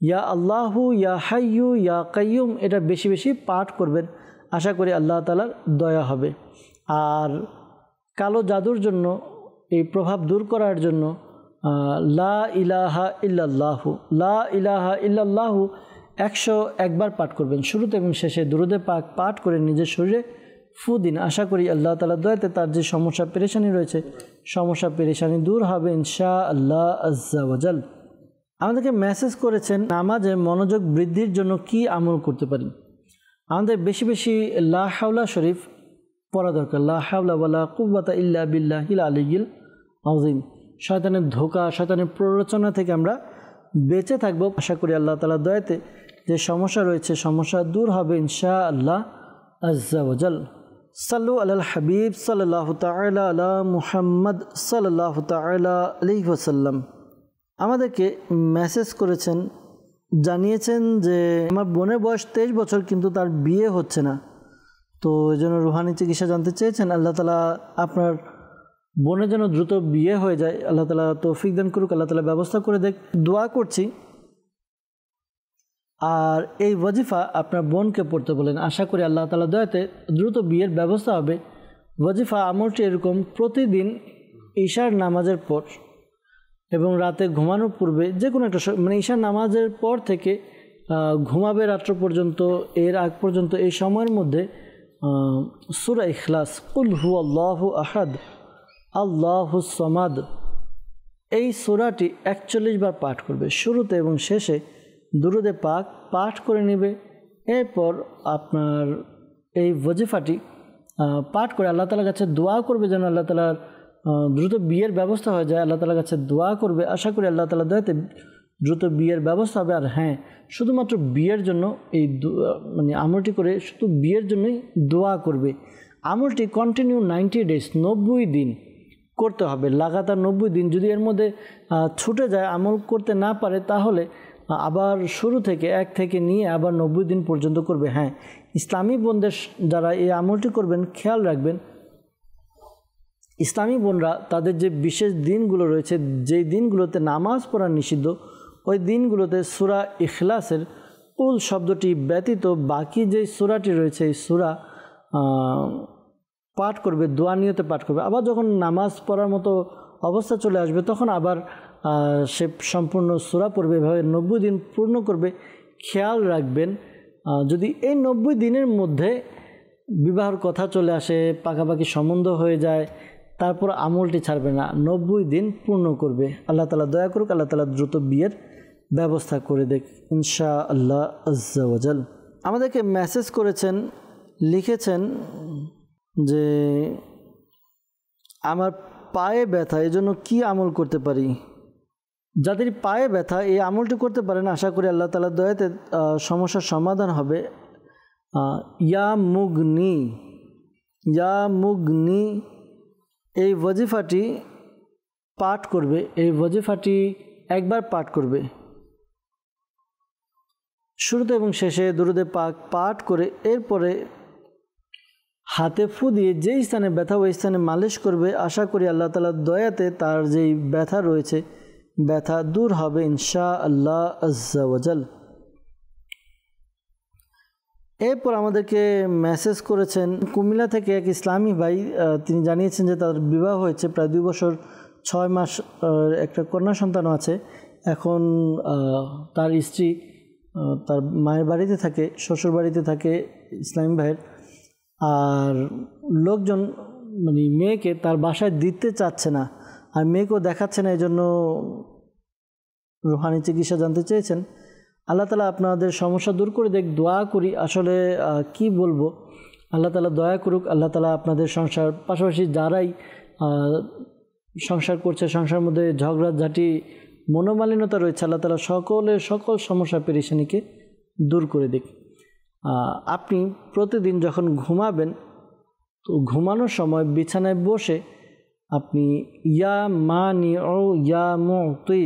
ইয়া আল্লাহু ইয়া হাইয়ু ইয়া কাইয়ুম, এটা বেশি বেশি পাঠ করবেন। আশা করি আল্লাহ তাআলার দয়া হবে। আর কালো জাদুর জন্য, এই প্রভাব দূর করার জন্য লা ইলাহা ইল্লাল্লাহু, লা ইলাহা ইল্লাল্লাহু 101 বার পাঠ করবেন। শুরুতে এবং শেষে দুরুদে পাক পাঠ করে নিজের শরীরে ফু দিন। আশা করি আল্লাহ তাআলার দয়াতে তার যে সমস্যা পেরেশানি রয়েছে সমস্যা পেরেশানি দূর হবে ইনশা আল্লাহ আজ্জা ওয়াজাল। আমাদেরকে মেসেজ করেছেন নামাজে মনোযোগ বৃদ্ধির জন্য কি আমল করতে পারি। আমাদের বেশি বেশি লা হাওলা শরীফ পড়া দরকার। লা হাওলা ওয়ালা কুওয়াতা ইল্লা বিল্লাহিল আলিয়্যিল আযীম। শয়তানের ধোঁকা, শয়তানের প্ররোচনা থেকে আমরা বেঁচে থাকবো। আশা করি আল্লাহ তাআলার দয়াতে যে সমস্যা রয়েছে সমস্যা দূর হবে ইনশা আল্লাহ আজ্জা ওয়াজাল। সাল্লু আলাল হাবিব সাল্লাল্লাহু তাআলা আলা মুহাম্মদ সাল্লাল্লাহু তাআলা আলাইহি ওয়াসাল্লাম। আমাদেরকে মেসেজ করেছেন, জানিয়েছেন যে আমার বোনের বয়স 23 বছর কিন্তু তার বিয়ে হচ্ছে না। তো এই জন্য রুহানি চিকিৎসা জানতে চেয়েছেন। আল্লাহ তাআলা আপনার বোনের যেন দ্রুত বিয়ে হয়ে যায়, আল্লাহ তাআলা তৌফিক দান করুক, আল্লাহ তাআলা ব্যবস্থা করে দেখ, দোয়া করছি। আর এই ওয়াজিফা আপনার বোনকে পড়তে বলেন। আশা করি আল্লাহ তাআলার দয়াতে দ্রুত বিয়ের ব্যবস্থা হবে। ওয়াজিফা আমলটি এরকম, প্রতিদিন ঈশার নামাজের পর এবং রাতে ঘুমানোর পূর্বে, যে কোনো একটা মানে ঈশার নামাজের পর থেকে ঘুমাবে রাত্র পর্যন্ত, এর আগ পর্যন্ত এই সময়ের মধ্যে সূরা ইখলাস, কুল হুয়াল্লাহু আহাদ আল্লাহুস সামাদ, এই সূরাটি 41 বার পাঠ করবে, শুরুতে এবং শেষে দুরুদে পাক পাঠ করে নেবে। এরপর আপনার এই ওয়াজিফাটি পাঠ করে আল্লাহ তাআলার কাছে দোয়া করবে যেন আল্লাহ তাআলার দ্রুত বিয়ের ব্যবস্থা হয়ে যায়। আল্লাহ তাআলার কাছে দোয়া করবে, আশা করি আল্লাহ তাআলা দয়াতে দ্রুত বিয়ের ব্যবস্থা হবে। আর হ্যাঁ, শুধুমাত্র বিয়ের জন্য এই মানে আমলটি করে শুধু বিয়ের জন্যই দোয়া করবে। আমলটি কন্টিনিউ 90 ডেজ 90 দিন করতে হবে, লাগাতার 90 দিন। যদি এর মধ্যে ছুটে যায়, আমল করতে না পারে, তাহলে আবার শুরু থেকে 1 থেকে নিয়ে আবার 90 দিন পর্যন্ত করবে। হ্যাঁ, ইসলামী বোনদের যারা এই আমলটি করবেন খেয়াল রাখবেন, ইসলামী বোনরা তাদের যে বিশেষ দিনগুলো রয়েছে, যেই দিনগুলোতে নামাজ পড়া নিষিদ্ধ, ওই দিনগুলোতে সূরা ইখলাসের কুল শব্দটি ব্যতীত বাকি যেই সূরাটি রয়েছে এই সূরা পাঠ করবে, দোয়া নিয়তে পাঠ করবে। আবার যখন নামাজ পড়ার মতো অবস্থা চলে আসবে তখন আবার সে সম্পূর্ণ সূরা পড়বে। এভাবে 90 দিন পূর্ণ করবে। খেয়াল রাখবেন, যদি এই 90 দিনের মধ্যে বিবাহের কথা চলে আসে, পাকাপাকি সম্বন্ধ হয়ে যায়, তারপর আমলটি ছাড়বে না, 90 দিন পূর্ণ করবে। আল্লাহ তাআলা দয়া করুক, আল্লাহ তাআলা দ্রুত বিয়ের ব্যবস্থা করে দেখ ইনশাআল্লাহ আজ্জা ওয়াজাল। আমাদেরকে মেসেজ করেছেন, লিখেছেন যে আমার পায়ে ব্যথা, এজন্য কি আমল করতে পারি? যাদের পায়ে ব্যথা এই আমলটি করতে পারেন, আশা করি আল্লাহ তাআলার দয়াতে সমস্যার সমাধান হবে। ইয়া মুগনি এই ওয়াজিফাটি পাঠ করবে। এই ওয়াজিফাটি একবার পাঠ করবে, শুরুতে এবং শেষে দুরুদে পাক পাঠ করে এরপরে হাতে ফু দিয়ে যেই স্থানে ব্যথা ওই স্থানে মালিশ করবে। আশা করি আল্লাহ তাআলার দয়াতে তার যেই ব্যথা রয়েছে ব্যথা দূর হবে ইনশাআল্লাহ আজ্জা ওয়াজাল। এরপর আমাদেরকে মেসেজ করেছেন কুমিল্লা থেকে এক ইসলামী ভাই। তিনি জানিয়েছেন যে তার বিবাহ হয়েছে প্রায় 2 বছর 6 মাস, একটা কন্যা সন্তানও আছে। এখন তার স্ত্রী তার মায়ের বাড়িতে থাকে, শ্বশুর বাড়িতে থাকে ইসলামী ভাইয়ের। আর লোকজন মানে মেয়েকে তার বাসায় দিতে চাচ্ছে না, আর মেয়েকেও দেখাচ্ছে না, এই জন্য রুহানি চিকিৎসা জানতে চেয়েছেন। আল্লাহ তাআলা আপনাদের সমস্যা দূর করে দেখ, দোয়া করি। আসলে কি বলবো, আল্লাহ তাআলা দয়া করুক, আল্লাহ তাআলা আপনাদের সংসার, পাশাপাশি যারাই সংসার করছে, সংসারের মধ্যে ঝগড়াঝাটি মনোমালিন্যতা রয়েছে, আল্লাহ তাআলা সকল সমস্যা পেরেশানিকে দূর করে দিক। আপনি প্রতিদিন যখন ঘুমাবেন, তো ঘুমানোর সময় বিছানায় বসে আপনি ইয়া মানি ও ইয়া মুতি,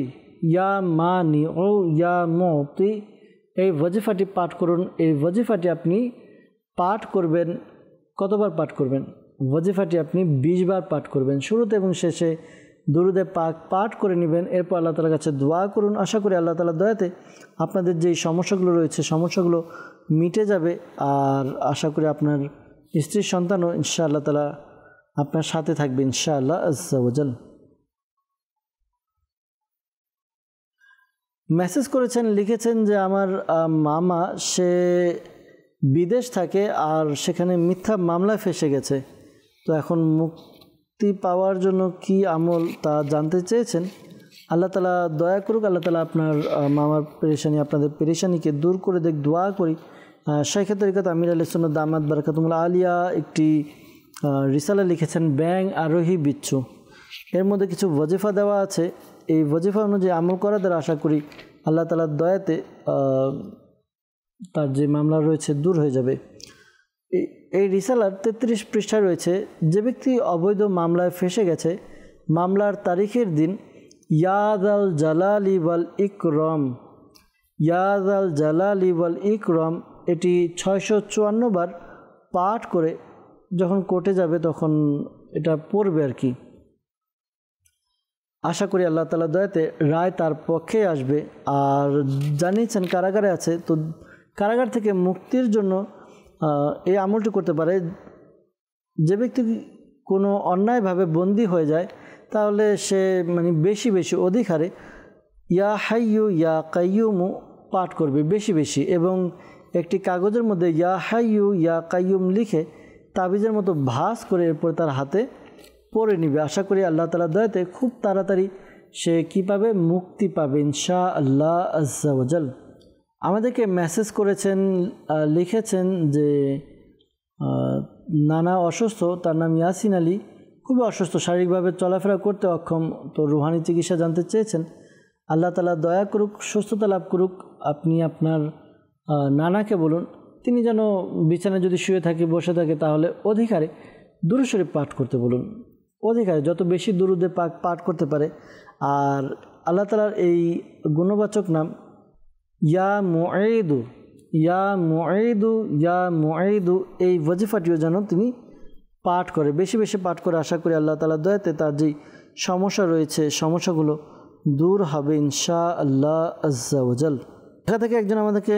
ইয়া মানি ও ইয়া মুতি এই ওয়াজিফাটি পাঠ করুন। এই ওয়াজিফাটি আপনি পাঠ করবেন, কতবার পাঠ করবেন? ওয়াজিফাটি আপনি 20 বার পাঠ করবেন। শুরুতে এবং শেষে দুরুদে পাক পাঠ করে নেবেন। এরপর আল্লাহ তাআলার কাছে দোয়া করুন। আশা করি আল্লাহ তাআলার দয়াতে আপনাদের যেই সমস্যাগুলো রয়েছে সমস্যাগুলো মিটে যাবে। আর আশা করি আপনার স্ত্রীর সন্তানও ইনশাআল্লাহ তাআলা আপনার সাথে থাকবে ইনশাআল্লাহ আজ্জা ওয়াজাল। মেসেজ করেছেন, লিখেছেন যে আমার মামা সে বিদেশ থাকে আর সেখানে মিথ্যা মামলায় ফেসে গেছে, তো এখন মুক্তি পাওয়ার জন্য কি আমল তা জানতে চেয়েছেন। আল্লাহ তাআলা দয়া করুক, আল্লাহ তাআলা আপনার মামার পেরেশানি, আপনাদের পেরেশানিকে দূর করে দেখ, দোয়া করি। শাইখ তরিকত আমির আহলে সুন্নাত দামাত বারাকাতুহুল আলিয়া একটি রিসালা লিখেছেন, ব্যাং আরোহী বিচ্ছু। এর মধ্যে কিছু ওয়াজিফা দেওয়া আছে, এই ওয়াজিফা অনুযায়ী আমল করা দ্বারা আশা করি আল্লাহ তাআলার দয়াতে তার যে মামলা রয়েছে দূর হয়ে যাবে। এই রিসালার 33 পৃষ্ঠা রয়েছে। যে ব্যক্তি অবৈধ মামলায় ফেসে গেছে, মামলার তারিখের দিন ইয়াদাল জালালি ওয়াল ইকরাম, ইয়াদাল জালালি ওয়াল ইকরাম এটি 654 বার পাঠ করে যখন কোর্টে যাবে তখন এটা পড়বে আর কি। আশা করি আল্লাহ তাআলার দয়াতে রায় তার পক্ষে আসবে। আর জানিয়েছেন কারাগারে আছে, তো কারাগার থেকে মুক্তির জন্য এই আমলটি করতে পারে। যে ব্যক্তি কোনো অন্যায়ভাবে বন্দী হয়ে যায় তাহলে সে মানে বেশি বেশি অধিক হারে ইয়া হাইয়ু ইয়া কাইয়ুমু পাঠ করবে বেশি বেশি, এবং একটি কাগজের মধ্যে ইয়া হাইয়ু ইয়া কাইয়ুম লিখে তাবিজের মতো ভাঁজ করে এরপর তার হাতে পরে নিবে। আশা করি আল্লাহ তাআলার দয়াতে খুব তাড়াতাড়ি সে কীভাবে মুক্তি পাবে ইনশাআল্লাহ আজ্জা ওয়াজাল। আমাদেরকে মেসেজ করেছেন, লিখেছেন যে নানা অসুস্থ, তার নাম ইয়াসিন আলী, খুবই অসুস্থ, শারীরিকভাবে চলাফেরা করতে অক্ষম, তো রুহানি চিকিৎসা জানতে চেয়েছেন। আল্লাহ তাআলা দয়া করুক, সুস্থতা লাভ করুক। আপনি আপনার নানাকে বলুন তিনি যেন বিছানায় যদি শুয়ে থাকে, বসে থাকে, তাহলে অধিকারে দুরূদ শরীফ পাঠ করতে বলুন। অধিকারে যত বেশি দুরূদে পাক পাঠ করতে পারে। আর আল্লাহ তাআলার এই গুণবাচক নাম ইয়া মুঈদু, ইয়া মুঈদু, ইয়া মুঈদু, এই ওয়াজিফাটিও যেন তিনি পাঠ করে, বেশি বেশি পাঠ করে। আশা করি আল্লাহ তাআলার দয়াতে তার যেই সমস্যা রয়েছে সমস্যাগুলো দূর হবে ইনশাআল্লাহ আজ্জা ওয়াজাল। এখান থেকে একজন আমাদেরকে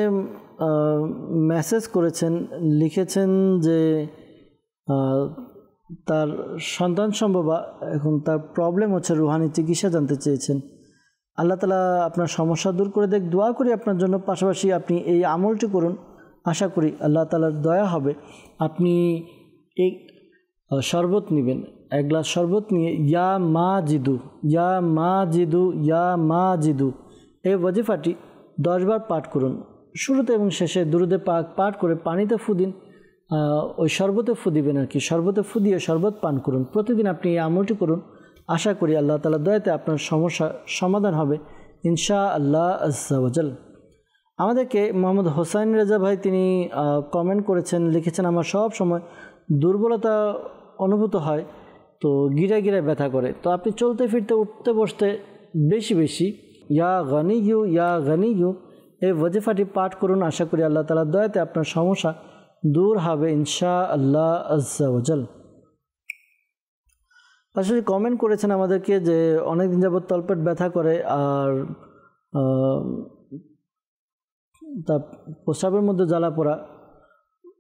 মেসেজ করেছেন, লিখেছেন যে তার সন্তান সম্ভব, এখন তার প্রবলেম হচ্ছে, রুহানি চিকিৎসা জানতে চেয়েছেন। আল্লাহ তাআলা আপনার সমস্যা দূর করে দেখ, দোয়া করি আপনার জন্য। পাশাপাশি আপনি এই আমলটি করুন, আশা করি আল্লাহ তাআলার দয়া হবে। আপনি এই শরবত নেবেন, এক গ্লাস শরবত নিয়ে ইয়া মাজিদু, ইয়া মাজিদু, ইয়া মাজিদু, এই ওয়াজিফাটি 10 বার পাঠ করুন। শুরুতে এবং শেষে দুরূদে পাক পাঠ করে পানিতে ফু দিন, ওই শরবতে ফু দিবেন আর কি, শরবতে ফু দিয়ে শরবত পান করুন। প্রতিদিন আপনি এই আমলটি করুন, আশা করি আল্লাহ তাআলার দয়াতে আপনার সমস্যা সমাধান হবে ইনশাআল্লাহ আজ্জা ওয়াজাল। আমাদেরকে মোহাম্মদ হোসাইন রেজা ভাই তিনি কমেন্ট করেছেন, লিখেছেন আমার সব সময় দুর্বলতা অনুভূত হয়, তো গিরায় গিরায় ব্যথা করে। তো আপনি চলতে ফিরতে উঠতে বসতে বেশি বেশি ইয়া গানিয়ু, ইয়া গানিয়ু, এই ওয়াজিফাটি পাঠ করুন। আশা করি আল্লাহ তাআলার দয়াতে আপনার সমস্যা দূর হবে ইনশাআল্লাহ আজ্জা ওয়াজাল। আসলে কমেন্ট করেছেন আমাদেরকে যে অনেক দিন যাবত তলপেট ব্যথা করে, আর তা প্রস্রাবের মধ্যে জ্বালা পোড়া,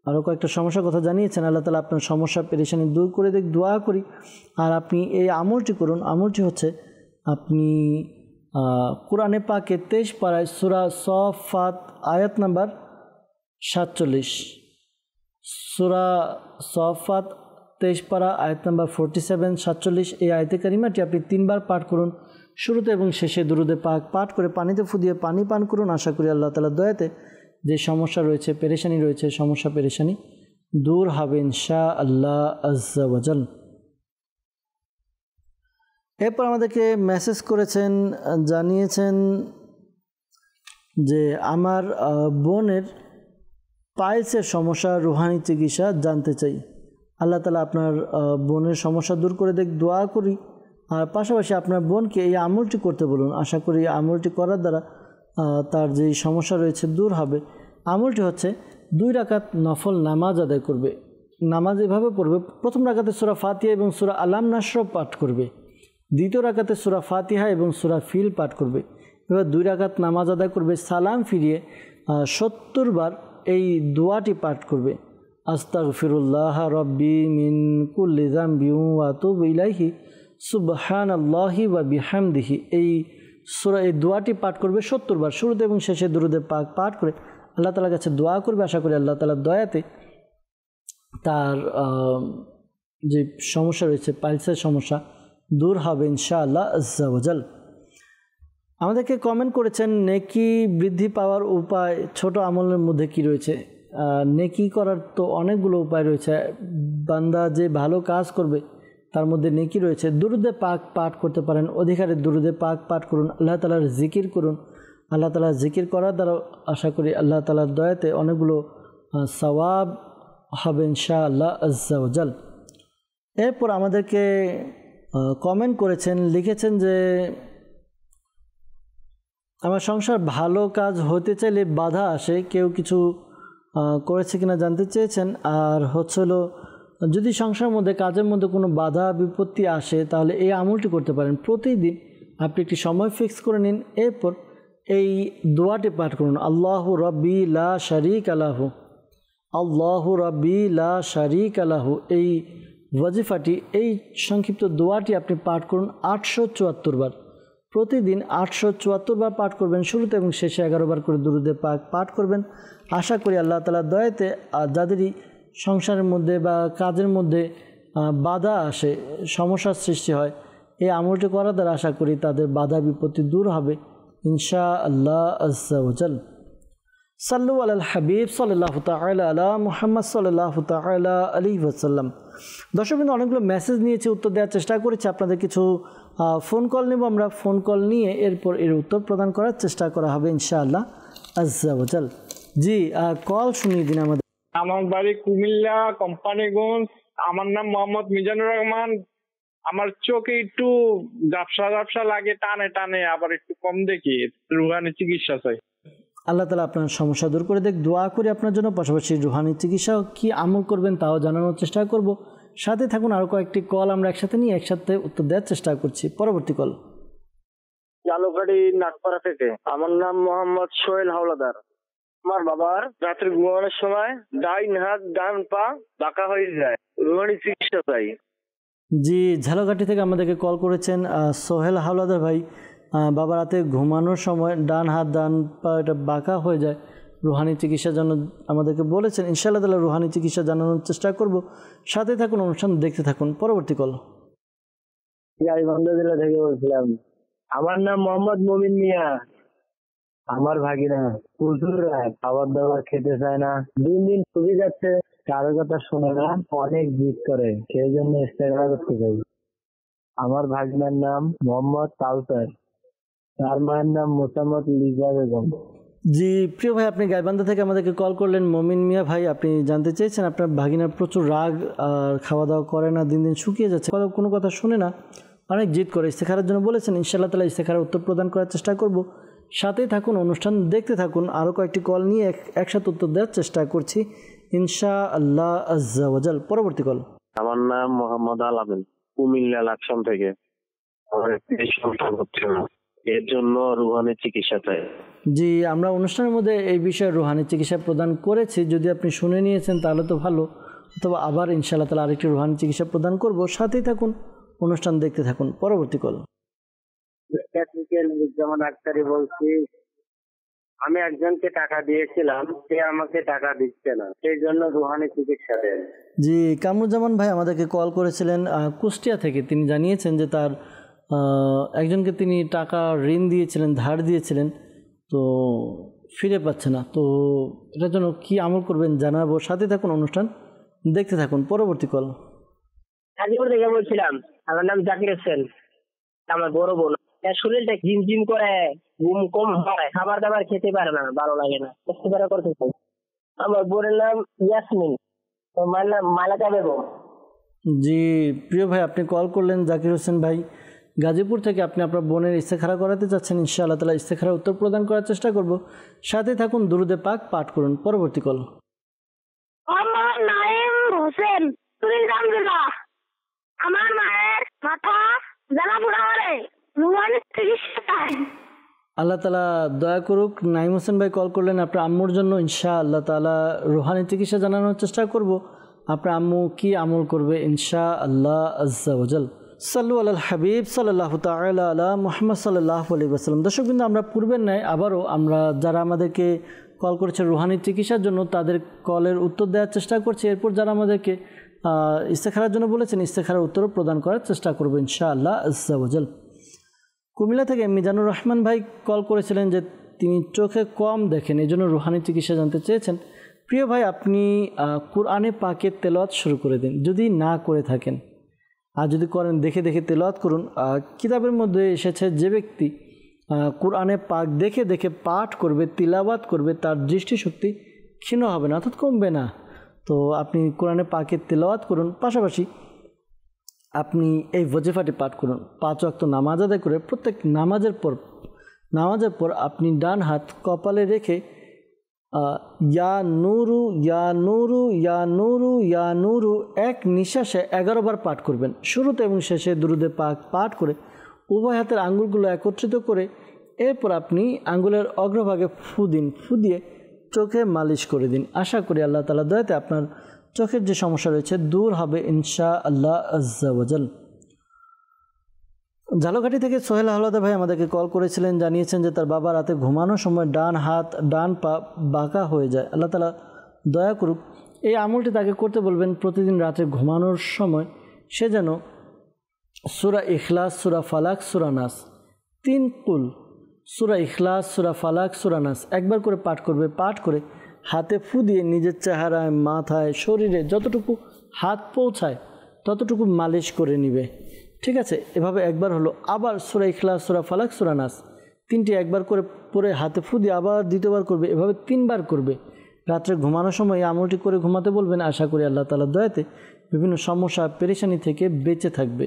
আরও কয়েকটা সমস্যার কথা জানিয়েছেন। আল্লাহ তাআলা আপনার সমস্যা পেরেশানি দূর করে দেখ, দোয়া করি। আর আপনি এই আমলটি করুন। আমলটি হচ্ছে আপনি কোরআনে পাকে 23 পারায় সূরা সফাত আয়াত নাম্বার 47, সূরা সফাত 23 পারা আয়াত নাম্বার 47, 47, এই আয়াতে কারিমাটি আপনি 3 বার পাঠ করুন। শুরুতে এবং শেষে দুরূদে পাক পাঠ করে পানিতে ফু দিয়ে পানি পান করুন। আশা করি আল্লাহ তাআলার দয়াতে যে সমস্যা রয়েছে, পেরেশানি রয়েছে, সমস্যা পেরেশানি দূর হবে ইনশাআল্লাহ আজ্জা ওয়াজাল। এরপর আমাদেরকে মেসেজ করেছেন, জানিয়েছেন যে আমার বোনের পাইলসের সমস্যা, রুহানি চিকিৎসা জানতে চাই। আল্লাহ তাআলা আপনার বোনের সমস্যা দূর করে দেখ, দোয়া করি। আর পাশাপাশি আপনার বোনকে এই আমলটি করতে বলুন। আশা করি আমলটি করার দ্বারা তার যেই সমস্যা রয়েছে দূর হবে। আমলটি হচ্ছে 2 রাকাত নফল নামাজ আদায় করবে। নামাজ এভাবে পড়বে, প্রথম রাকাতে সূরা ফাতিহা এবং সূরা আলাম নাসর পাঠ করবে, দ্বিতীয় রাকাতে সূরা ফাতিহা এবং সূরা ফিল পাঠ করবে। এবার 2 রাকাত নামাজ আদায় করবে, সালাম ফিরিয়ে 70 বার এই দোয়াটি পাঠ করবে, আস্তাগফিরুল্লাহ রব্বি মিন কুল্লি যামবি ওয়া আতুবু ইলাইহি সুবহানাল্লাহি ওয়া বিহামদিহি। এই দোয়াটি পাঠ করবে 70 বার। শুরুতে এবং শেষে দুরূদে পাক পাঠ করে আল্লাহ তাআলার কাছে দোয়া করবে। আশা করি আল্লাহ তাআলার দয়াতে তার যে সমস্যা রয়েছে, পাইলসের সমস্যা দূর হবে ইনশাআল্লাহ আজ্জা ওয়াজাল। আমাদেরকে কমেন্ট করেছেন নেকি বৃদ্ধি পাওয়ার উপায় ছোট আমলের মধ্যে কি রয়েছে। নেকি করার তো অনেকগুলো উপায় রয়েছে। বান্দা যে ভালো কাজ করবে তার মধ্যে নেকি রয়েছে। দুরূদে পাক পাঠ করতে পারেন, অধিকারে দুরূদে পাক পাঠ করুন, আল্লাহ তাআলার জিকির করুন। আল্লাহ তাআলার জিকির করার দ্বারা আশা করি আল্লাহ তাআলার দয়াতে অনেকগুলো সওয়াব হবে ইনশাআল্লাহ আজ্জা ওয়াজাল। এরপর আমাদেরকে কমেন্ট করেছেন, লিখেছেন যে আমার সংসার ভালো কাজ হতে চাইলে বাধা আসে, কেউ কিছু করেছে কিনা জানতে চেয়েছেন। আর হলো যদি সংসারের মধ্যে কাজের মধ্যে কোনো বাধা বিপত্তি আসে তাহলে এই আমলটি করতে পারেন। প্রতিদিন আপনি একটি সময় ফিক্স করে নিন, এরপর এই দোয়াটি পাঠ করুন, আল্লাহু রব্বি লা শারীকা লাহু, আল্লাহু রব্বি লা শারীকা লাহু। এই ওয়াজিফাটি, এই সংক্ষিপ্ত দোয়াটি আপনি পাঠ করুন 874 বার। প্রতিদিন 874 বার পাঠ করবেন। শুরুতে এবং শেষে 11 বার করে দুরূদে পাক পাঠ করবেন। আশা করি আল্লাহ তাআলার দয়াতে যাদেরই সংসারের মধ্যে বা কাজের মধ্যে বাধা আসে, সমস্যার সৃষ্টি হয়, এই আমলটি করার দ্বারা আশা করি তাদের বাধা বিপত্তি দূর হবে ইনশাআল্লাহ আজ্জা ওয়াজাল। সাল্লু আলাল হাবিব সাল্লাল্লাহু তাআলা আলা মুহাম্মদ সাল্লাল্লাহু তাআলা আলাইহি ওয়াসাল্লাম। দর্শকবৃন্দ, অনেকগুলো মেসেজ নিয়েছি, উত্তর দেওয়ার চেষ্টা করেছি। আপনাদের কিছু ফোন কল নেব, আমরা ফোন কল নিয়ে এরপর এর উত্তর প্রদান করার চেষ্টা করা হবে ইনশাআল্লাহ আজ্জা ওয়াজাল। জি, কল শুনিয়ে দিন আমাদের। আমার বাড়ি কুমিল্লা কোম্পানিগঞ্জ। আমার নাম মোহাম্মদ মিজানুর রহমান। আমার চোখে একটু ঝাপসা লাগে, টানে টানে, আবার একটু কম দেখি। রুহানি চিকিৎসা চাই। আল্লাহ তাআলা আপনার সমস্যা দূর করে দেখ, দোয়া করি আপনার জন্য। পাশাপাশি রুহানি চিকিৎসা কি আমল করবেন তাও জানানোর চেষ্টা করব। সাথে থাকুন, আরও কয়েকটি কল আমরা একসাথে নিয়ে একসাথে উত্তর দেওয়ার চেষ্টা করছি। পরবর্তী কল। জালুকাড়ি নাগপাড়া থেকে। আমার নাম মোহাম্মদ সোহেল হাওলাদার। আমার বাবার রাত্রে ঘুমানোর সময় ডাইন হাত ডান পা বাঁকা হয়ে যায়, রুহানি চিকিৎসা চাই। জি, ঝালকাঠি থেকে আমাদেরকে কল করেছেন সোহেল হাওলাদার ভাই। বাবা রাতে ঘুমানোর সময় ডান হাত ডান পা এটা বাঁকা হয়ে যায়, রুহানি চিকিৎসার জন্য আমাদেরকে বলেছেন। ইনশাআল্লাহ তাআলা রুহানি চিকিৎসা জানানোর চেষ্টা করব। সাথে থাকুন, অনুষ্ঠান দেখতে থাকুন। পরবর্তী কল। গাইবান্ধা জেলা থেকে বলছিলাম। আমার নাম মোহাম্মদ মমিন মিয়া। আমার ভাগিনা প্রচুর খাবার দাবার খেতে চায় না, দিন দিন খুবই যাচ্ছে, কারো কথা শোনে না, অনেক জিদ করে, সেই জন্য ইস্তেগফার করতে চাই। আমার ভাগিনার নাম মোহাম্মদ কাউসার, তার মায়ের নাম মোসাম্মদ লিজা বেগম। জি প্রিয় ভাই, আপনি গাইবান্ধা থেকে আমাদেরকে কল করলেন। মমিন মিয়া ভাই, আপনি জানতে চেয়েছেন আপনার ভাগিনার প্রচুর রাগ আর খাওয়া দাওয়া করে না, দিন দিন শুকিয়ে যাচ্ছে, কোনো কথা শুনে না, অনেক জিদ করে, ইস্তেখারার জন্য বলেছেন। ইনশাআল্লাহ তাআলা ইস্তেখারার উত্তর প্রদান করার চেষ্টা করব। সাথেই থাকুন, অনুষ্ঠান দেখতে থাকুন। আরও কয়েকটি কল নিয়ে একসাথে উত্তর দেওয়ার চেষ্টা করছি ইনশাআল্লাহ আজ্জা ওয়াজাল। পরবর্তী কল। আমার নাম মোহাম্মদ আলামিন, কুমিল্লা লাকসাম থেকে। আমার সন্তান হচ্ছে না, এর জন্য রুহানি চিকিৎসা চাই। জি, আমরা অনুষ্ঠানের মধ্যে এই বিষয়ে রুহানি চিকিৎসা প্রদান করেছি। যদি আপনি শুনে নিয়েছেন তাহলে তো ভালো, অথবা আবার ইনশাআল্লাহ তাআলা আরেকটি রুহানি চিকিৎসা প্রদান করব। সাথেই থাকুন, অনুষ্ঠান দেখতে থাকুন। পরবর্তী কল। যেমন আক্তারি বলছি। আমি একজনকে টাকা দিয়েছিলাম, সে আমাকে টাকা দিচ্ছে না, সেই জন্য রুহানি চিকিৎসা দেন। জি, কামরুজ্জামান ভাই আমাদেরকে কল করেছিলেন কুষ্টিয়া থেকে। তিনি জানিয়েছেন যে তার একজনকে তিনি টাকা ঋণ দিয়েছিলেন, ধার দিয়েছিলেন, তো ফিরে পাচ্ছে না। তো এটার জন্য কি আমল করবেন জানাবো। সাথে থাকুন, অনুষ্ঠান দেখতে থাকুন। পরবর্তী কল। গাজীপুর থেকে বলছিলাম। আমার নাম জাকির হোসেন। আমার বড় বোন, শরীরটা ঝিমঝিম করে, ঘুম কম হয়, খাবার দাবার খেতে পারে না, ভালো লাগে না, ইস্তেগফার করতে চাই। আমার বোনের নাম ইয়াসমিন, মায়ের নাম মালাকা বেগম। জি প্রিয় ভাই, আপনি কল করলেন জাকির হোসেন ভাই গাজীপুর থেকে। আপনি আপনার বোনের ইস্তেখারা করাতে চাচ্ছেন। ইনশাআল্লাহ তাআলা ইস্তেখারার উত্তর প্রদান করার চেষ্টা করব। সাথে থাকুন, দুরুদে পাক পাঠ করুন। পরবর্তী কল। আমার নাম হোসেন জেলা। আমার মায়ের মাথা জ্বালা পোড়া করে, রুহানি চিকিৎসা চাই। আল্লাহ তাআলা দয়া করুক। নাইম হোসেন ভাই কল করলেন আপনার আম্মুর জন্য। ইনশাআল্লাহ তাআলা রুহানি চিকিৎসা জানানোর চেষ্টা করব। আপনার আম্মু কি আমল করবে ইনশাআল্লাহ আজ্জা ওয়াজাল। সাল্লু আলাল হাবিব সাল্লাল্লাহু তাআলা আলা মুহাম্মদ সাল্লাল্লাহু আলাইহি ওয়াসাল্লাম। দর্শকবৃন্দ, আমরা পূর্বের ন্যায় আবারও আমরা যারা আমাদেরকে কল করেছে রুহানি চিকিৎসার জন্য তাদের কলের উত্তর দেওয়ার চেষ্টা করছি। এরপর যারা আমাদেরকে ইস্তেখারার জন্য বলেছেন, ইস্তেখারার উত্তরও প্রদান করার চেষ্টা করব ইনশাআল্লাহ আজ্জা ওয়াজাল। কুমিল্লা থেকে মিজানুর রহমান ভাই কল করেছিলেন যে তিনি চোখে কম দেখেন, এই জন্য রুহানি চিকিৎসা জানতে চেয়েছেন। প্রিয় ভাই, আপনি কুরআনে পাকের তেলাওয়াত শুরু করে দিন যদি না করে থাকেন, আর যদি করেন দেখে দেখে তেলাওয়াত করুন। কিতাবের মধ্যে এসেছে যে ব্যক্তি কুরআনে পাক দেখে দেখে পাঠ করবে, তিলাওয়াত করবে, তার দৃষ্টিশক্তি ক্ষীণ হবে না, অর্থাৎ কমবে না। তো আপনি কোরআনে পাকের তেলাওয়াত করুন, পাশাপাশি আপনি এই ওয়াজিফাটি পাঠ করুন। 5 ওয়াক্ত নামাজ আদায় করে প্রত্যেক নামাজের পর আপনি ডান হাত কপালে রেখে ইয়া নূরু ইয়া নূরু ইয়া নূরু ইয়া নূরু এক নিঃশ্বাসে 11 বার পাঠ করবেন। শুরুতে এবং শেষে দুরুদে পাক পাঠ করে উভয় হাতের আঙ্গুলগুলো একত্রিত করে এরপর আপনি আঙ্গুলের অগ্রভাগে ফু দিন, ফু দিয়ে চোখে মালিশ করে দিন। আশা করি আল্লাহ তাআলা দয়াতে আপনার চোখের যে সমস্যা রয়েছে দূর হবে ইনশাআল্লাহ আজ্জা ওয়াজাল। ঝালকাঠি থেকে সোহেল হাওলাদার ভাই আমাদেরকে কল করেছিলেন, জানিয়েছেন যে তার বাবা রাতে ঘুমানোর সময় ডান হাত ডান পা বাঁকা হয়ে যায়। আল্লাহ তাআলা দয়া করুক। এই আমলটি তাকে করতে বলবেন প্রতিদিন রাতে ঘুমানোর সময়। সে যেন সূরা ইখলাস, সূরা ফালাক, সূরা নাস, 3 কুল, সূরা ইখলাস, সূরা ফালাক, সূরা নাস একবার করে পাঠ করবে। পাঠ করে হাতে ফু দিয়ে নিজের চেহারায়, মাথায়, শরীরে যতটুকু হাত পৌঁছায় ততটুকু মালিশ করে নিবে। ঠিক আছে, এভাবে একবার হলো। আবার সূরা ইখলাস, সূরা ফালাক, সূরা নাস 3টি একবার করে পরে হাতে ফু দিয়ে আবার দ্বিতীয়বার করবে। এভাবে 3 বার করবে। রাত্রে ঘুমানোর সময় এই আমলটি করে ঘুমাতে বলবেন। আশা করি আল্লাহ তাআলার দয়াতে বিভিন্ন সমস্যা পেরেশানি থেকে বেঁচে থাকবে।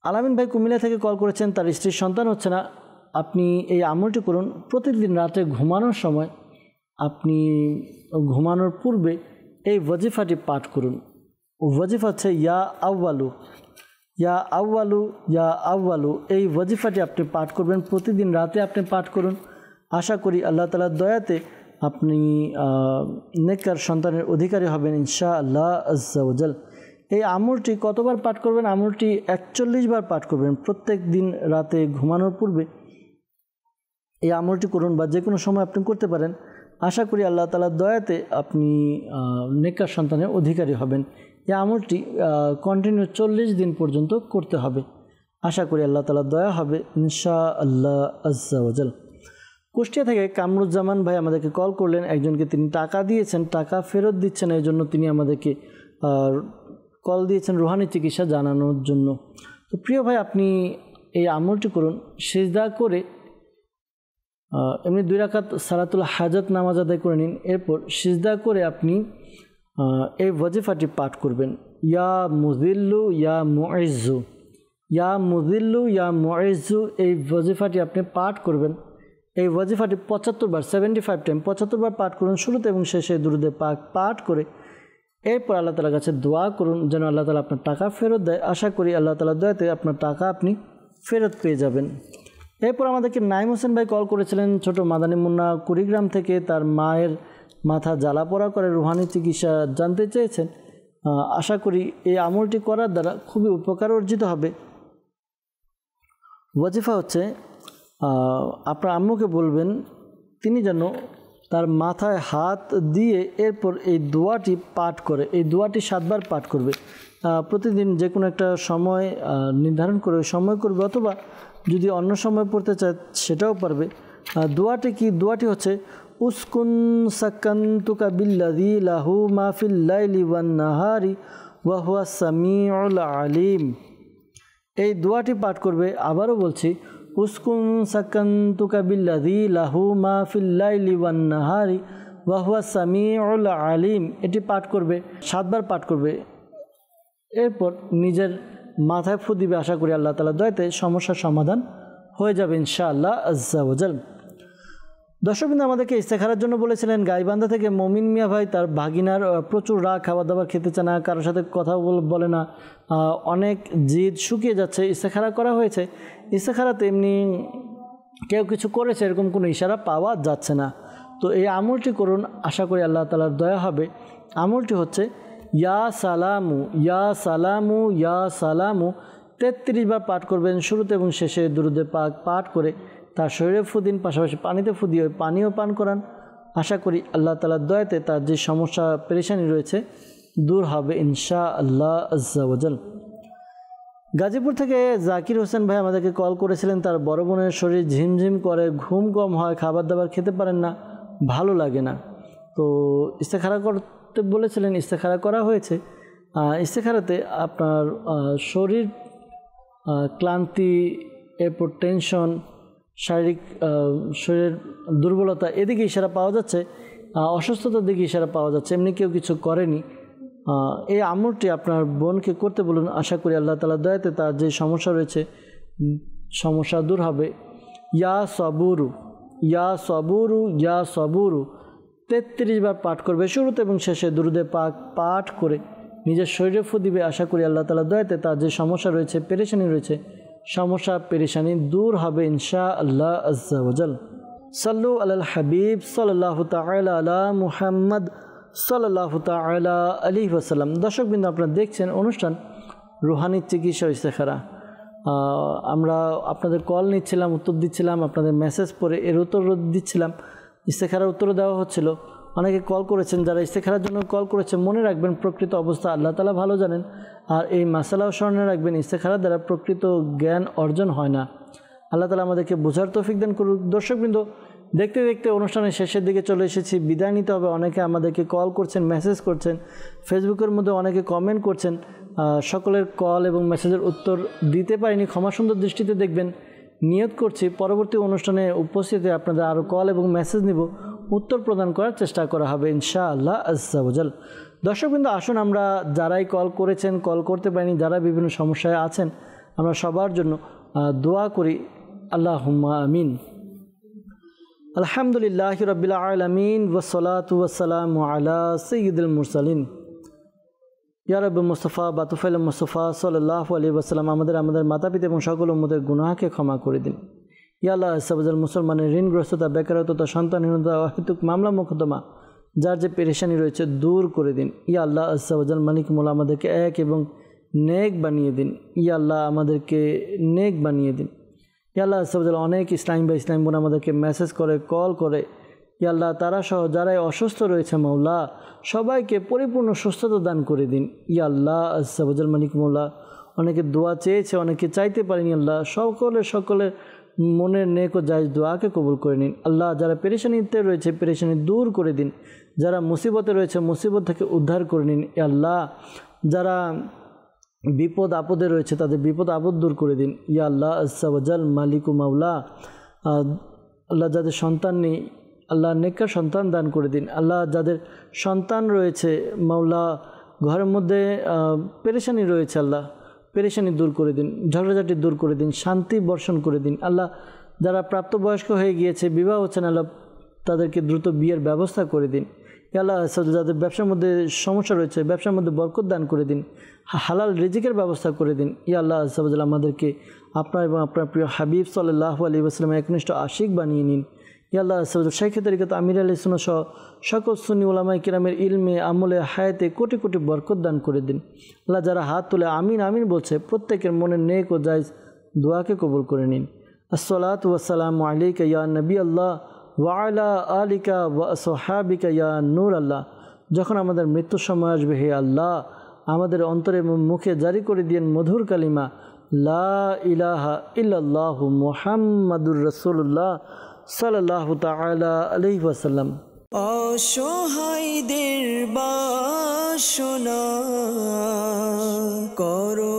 আলামিন ভাই কুমিল্লা থেকে কল করেছেন, তার স্ত্রীর সন্তান হচ্ছে না। আপনি এই আমলটি করুন। প্রতিদিন রাতে ঘুমানোর সময় আপনি ঘুমানোর পূর্বে এই ওয়াজিফাটি পাঠ করুন। ওয়াজিফা হচ্ছে ইয়া আউয়ালু, ইয়া আউয়ালু, ইয়া আউয়ালু। এই ওয়াজিফাটি আপনি পাঠ করবেন, প্রতিদিন রাতে আপনি পাঠ করুন। আশা করি আল্লাহ তাআলার দয়াতে আপনি নেককার সন্তানের অধিকারী হবেন ইনশাআল্লাহ আজ্জা ওয়াজাল। এই আমলটি কতবার পাঠ করবেন? আমলটি 41 বার পাঠ করবেন। প্রত্যেক দিন রাতে ঘুমানোর পূর্বে এই আমলটি করুন, বা যে কোনো সময় আপনি করতে পারেন। আশা করি আল্লাহ তাআলার দয়াতে আপনি নেককার সন্তানের অধিকারী হবেন। এই আমলটি কন্টিনিউ 40 দিন পর্যন্ত করতে হবে। আশা করি আল্লাহ তাআলার দয়া হবে ইনশাআল্লাহ আজ্জা ওয়াজাল। কুষ্টিয়া থেকে কামরুজ্জামান ভাই আমাদেরকে কল করলেন। একজনকে তিনি টাকা দিয়েছেন, টাকা ফেরত দিচ্ছেন, এই জন্য তিনি আমাদেরকে কল দিয়েছেন রুহানি চিকিৎসা জানানোর জন্য। তো প্রিয় ভাই, আপনি এই আমলটি করুন। সিজদা করে এমনি 2 রাকাত সালাতুল হাজাত নামাজ আদায় করে নিন। এরপর সিজদা করে আপনি এই ওয়াজিফাটি পাঠ করবেন। ইয়া মুযিল্লু ইয়া মুইজ্জু, ইয়া মুযিল্লু ইয়া মুইজ্জু। এই ওয়াজিফাটি আপনি পাঠ করবেন। এই ওয়াজিফাটি 75 বার, 75 টাইম 75 বার পাঠ করুন। শুরুতে এবং শেষে দুরূদে পাক পাঠ করে এরপর আল্লাহ তাআলার কাছে দোয়া করুন যেন আল্লাহ তাআলা আপনার টাকা ফেরত দেয়। আশা করি আল্লাহ তাআলার দয়াতে আপনার টাকা আপনি ফেরত পেয়ে যাবেন। এরপর আমাদেরকে নাইম হোসেন ভাই কল করেছিলেন ছোট মাদানী মুন্না কুড়িগ্রাম থেকে। তার মায়ের মাথা জ্বালা পোড়া করে রুহানি চিকিৎসা জানতে চেয়েছেন। আশা করি এই আমলটি করার দ্বারা খুবই উপকার অর্জিত হবে। ওয়াজিফা হচ্ছে আপনার আম্মুকে বলবেন তিনি যেন তার মাথায় হাত দিয়ে এরপর এই দোয়াটি পাঠ করে। এই দোয়াটি 7 বার পাঠ করবে। প্রতিদিন যে কোনো একটা সময় নির্ধারণ করে সময় করবে, অথবা যদি অন্য সময় পড়তে চায় সেটাও পারবে। দোয়াটি কি? দোয়াটি হচ্ছে উসকুন সাকান্তুকা বিল্লাযী লাহু মা ফিল লাইলি ওয়ান নাহারি ওয়া হুয়াস সামিউল আলিম। এই দোয়াটি পাঠ করবে। আবারও বলছি, উসকুন সাকান্তুকা বিল্লাযী লাহু মা ফিল লাইলি ওয়ান নাহারি ওয়া হুয়াস সামিউল আলিম। এটি পাঠ করবে, 7 বার পাঠ করবে। এরপর নিজের মাথায় ফু দিবে। আশা করি আল্লাহ তাআলার দয়াতে সমস্যার সমাধান হয়ে যাবে ইনশাআল্লাহ আজ্জা ওয়াজাল। দর্শকবৃন্দ আমাদেরকে ইস্তেখারার জন্য বলেছিলেন গাইবান্ধা থেকে মমিন মিয়া ভাই। তার ভাগিনার প্রচুর রাগ, খাবার দাবার খেতে চায় না, কারোর সাথে কথা বলে না, অনেক জিদ, শুকিয়ে যাচ্ছে। ইস্তেখারা করা হয়েছে। ইস্তেখারাতে এমনি কেউ কিছু করেছে এরকম কোনো ইশারা পাওয়া যাচ্ছে না। তো এই আমলটি করুন, আশা করি আল্লাহ তাআলার দয়া হবে। আমলটি হচ্ছে ইয়া সালামু, ইয়া সালামু, ইয়া সালামু 33 বার পাঠ করবেন। শুরুতে এবং শেষে দুরূদে পাক পাঠ করে তার শরীরে ফু দিন, পাশাপাশি পানিতে ফু দিয়ে পানিও পান করান। আশা করি আল্লাহ তাআলার দয়াতে তার যে সমস্যা পেরেশানি রয়েছে দূর হবে ইনশাআল্লাহ আজ্জা ওয়াজাল। গাজীপুর থেকে জাকির হোসেন ভাই আমাদেরকে কল করেছিলেন। তার বড় বোনের শরীর ঝিমঝিম করে, ঘুম কম হয়, খাবার দাবার খেতে পারেন না, ভালো লাগে না। তো ইস্তেখারা করতে বলেছিলেন, ইস্তেখারা করা হয়েছে। ইস্তেখারাতে আপনার শরীর ক্লান্তি, এরপর টেনশন, শারীরিক শরীরের দুর্বলতা এদিকে ইশারা পাওয়া যাচ্ছে, অসুস্থতার দিকে ইশারা পাওয়া যাচ্ছে। এমনি কেউ কিছু করেনি। এই আমলটি আপনার বোনকে করতে বলুন। আশা করি আল্লাহ তাআলার দয়াতে তার যে সমস্যা রয়েছে সমস্যা দূর হবে। ইয়া সবুরু, ইয়া সবুরু, ইয়া সবুরু 33 বার পাঠ করবে। শুরুতে এবং শেষে দুরূদে পাক পাঠ করে নিজের শরীরে ফু দিবে। আশা করি আল্লাহ তাআলার দয়াতে তার যে সমস্যা রয়েছে, পেরেশানি রয়েছে, সমস্যা পেরেশানি দূর হবে ইনশাআল্লাহ আজ্জা ওয়াজাল। সাল্লু আলাল হাবিব সাল্লাল্লাহু তাআলা আলা মুহাম্মদ সাল্লাল্লাহু তাআলা আলাইহি ওয়াসাল্লাম। দর্শকবৃন্দ, আপনারা দেখছেন অনুষ্ঠান রুহানি চিকিৎসা ইস্তেখারা। আমরা আপনাদের কল নিচ্ছিলাম, উত্তর দিচ্ছিলাম, আপনাদের মেসেজ পড়ে এর উত্তর দিচ্ছিলাম, ইস্তেখারার উত্তর দেওয়া হচ্ছিল। অনেকে কল করেছেন, যারা ইস্তেখারার জন্য কল করেছেন, মনে রাখবেন প্রকৃত অবস্থা আল্লাহ তাআলা ভালো জানেন। আর এই মাসালাও স্মরণে রাখবেন, ইস্তেখারার দ্বারা প্রকৃত জ্ঞান অর্জন হয় না। আল্লাহ তাআলা আমাদেরকে বোঝার তৌফিক দান করুক। দর্শকবৃন্দ, দেখতে দেখতে অনুষ্ঠানের শেষের দিকে চলে এসেছি, বিদায় নিতে হবে। অনেকে আমাদেরকে কল করছেন, মেসেজ করছেন, ফেসবুকের মধ্যে অনেকে কমেন্ট করছেন। সকলের কল এবং মেসেজের উত্তর দিতে পারিনি, ক্ষমা সুন্দর দৃষ্টিতে দেখবেন। নিয়ত করছি পরবর্তী অনুষ্ঠানে উপস্থিতি আপনাদের আরও কল এবং মেসেজ নিব, উত্তর প্রদান করার চেষ্টা করা হবে ইনশাআল্লাহ আজ্জা ওয়াজাল। দর্শকবৃন্দ, আসুন আমরা যারাই কল করেছেন, কল করতে পারিনি, যারা বিভিন্ন সমস্যায় আছেন, আমরা সবার জন্য দোয়া করি। আল্লাহুম্মা আমিন। আলহামদুলিল্লাহি রাব্বিল আলামিন ওয়াসসালাতু ওয়াসসালামু আলা সাইয়্যিদিল মুরসালিন ইয়া রাব্বি মুস্তাফা বাতুফাইল মুস্তাফা সাল্লাল্লাহু আলাইহি ওয়াসাল্লাম। আমাদের মাতা পিতা এবং সকল উম্মতের গুনাহকে ক্ষমা করে দিন। ইয়া আল্লাহ সাবজাল মুসলমানের ঋণগ্রস্ততা, বেকারত্বতা, সন্তানহীনতা, অহেতুক মামলা মোকদ্দমা, যার যে পেরেশানি রয়েছে দূর করে দিন। ইয়া আল্লাহ সাবজাল মালিক মোলা আমাদেরকে এক এবং নেক বানিয়ে দিন। ইয়া আল্লাহ আমাদেরকে নেক বানিয়ে দিন। ইয়া আল্লাহ সাবজাল অনেক ইসলাম বা ইসলাম বোন আমাদেরকে মেসেজ করে, কল করে। ইয়া আল্লাহ তারা সহ যারাই অসুস্থ রয়েছে মাওলা, সবাইকে পরিপূর্ণ সুস্থতা দান করে দিন। ইয়া আল্লাহ সাবজাল মালিক মোলা অনেকে দোয়া চেয়েছে, অনেকে চাইতে পারেনি। আল্লাহ সকলের মনের নেক ও জায়েজ দোয়াকে কবুল করে নিন। আল্লাহ যারা পেরেশানিতে রয়েছে পেরেশানি দূর করে দিন, যারা মুসিবতে রয়েছে মুসিবত থেকে উদ্ধার করে নিন। আল্লাহ যারা বিপদ আপদে রয়েছে তাদের বিপদ আপদ দূর করে দিন। ইয়া আল্লাহ আজ্জা ওয়াজাল মালিকু মাওলা, আল্লাহ যাদের সন্তান নেই আল্লাহ নেককার সন্তান দান করে দিন। আল্লাহ যাদের সন্তান রয়েছে মাওলা, ঘরের মধ্যে পেরেশানি রয়েছে, আল্লাহ পেরেশানি দূর করে দিন, ঝগড়াঝাটি দূর করে দিন, শান্তি বর্ষণ করে দিন। আল্লাহ যারা প্রাপ্তবয়স্ক হয়ে গিয়েছে, বিবাহ হচ্ছেন, আল্লাহ তাদেরকে দ্রুত বিয়ের ব্যবস্থা করে দিন। আল্লাহ যাদের ব্যবসার মধ্যে সমস্যা রয়েছে ব্যবসার মধ্যে বরকত দান করে দিন, হালাল রিজিকের ব্যবস্থা করে দিন। ইয়া আল্লাহ আজ্জাওয়াজাল আমাদেরকে আপনার এবং আপনার প্রিয় হাবিব সাল্লাল্লাহু আলাইহি ওয়াসাল্লামের একনিষ্ঠ আশিক বানিয়ে নিন। ইয়া আল্লাহ আজ্জাওয়াজাল শাইখে তরিকত আমির আলাইহিস সুন্নাহ সহ সকল সুন্নি উলামায়ে কিরামের ইলমে, আমলে, হায়াতে কোটি কোটি বরকত দান করে দিন। আল্লাহ যারা হাত তুলে আমিন আমিন বলছে প্রত্যেকের মনের নেক ও জায়েজ দোয়াকে কবুল করে নিন। আসসালাতু ওয়াসসালামু আলাইকা ইয়া নবী আল্লাহ ওয়া আলা আলিকা ওয়া আসহাবিকা ইয়া নূর আল্লাহ। যখন আমাদের মৃত্যুর সময় আসবে, হে আল্লাহ আমাদের অন্তরে মুখে জারি করে দিয়েন মধুর কালিমা লা ইলাহা ইল্লাল্লাহু মুহাম্মাদুর রাসূলুল্লাহ সাল্লাল্লাহু তাআলা আলাইহি ওয়াসাল্লাম। অসহায়দের বাসনা করো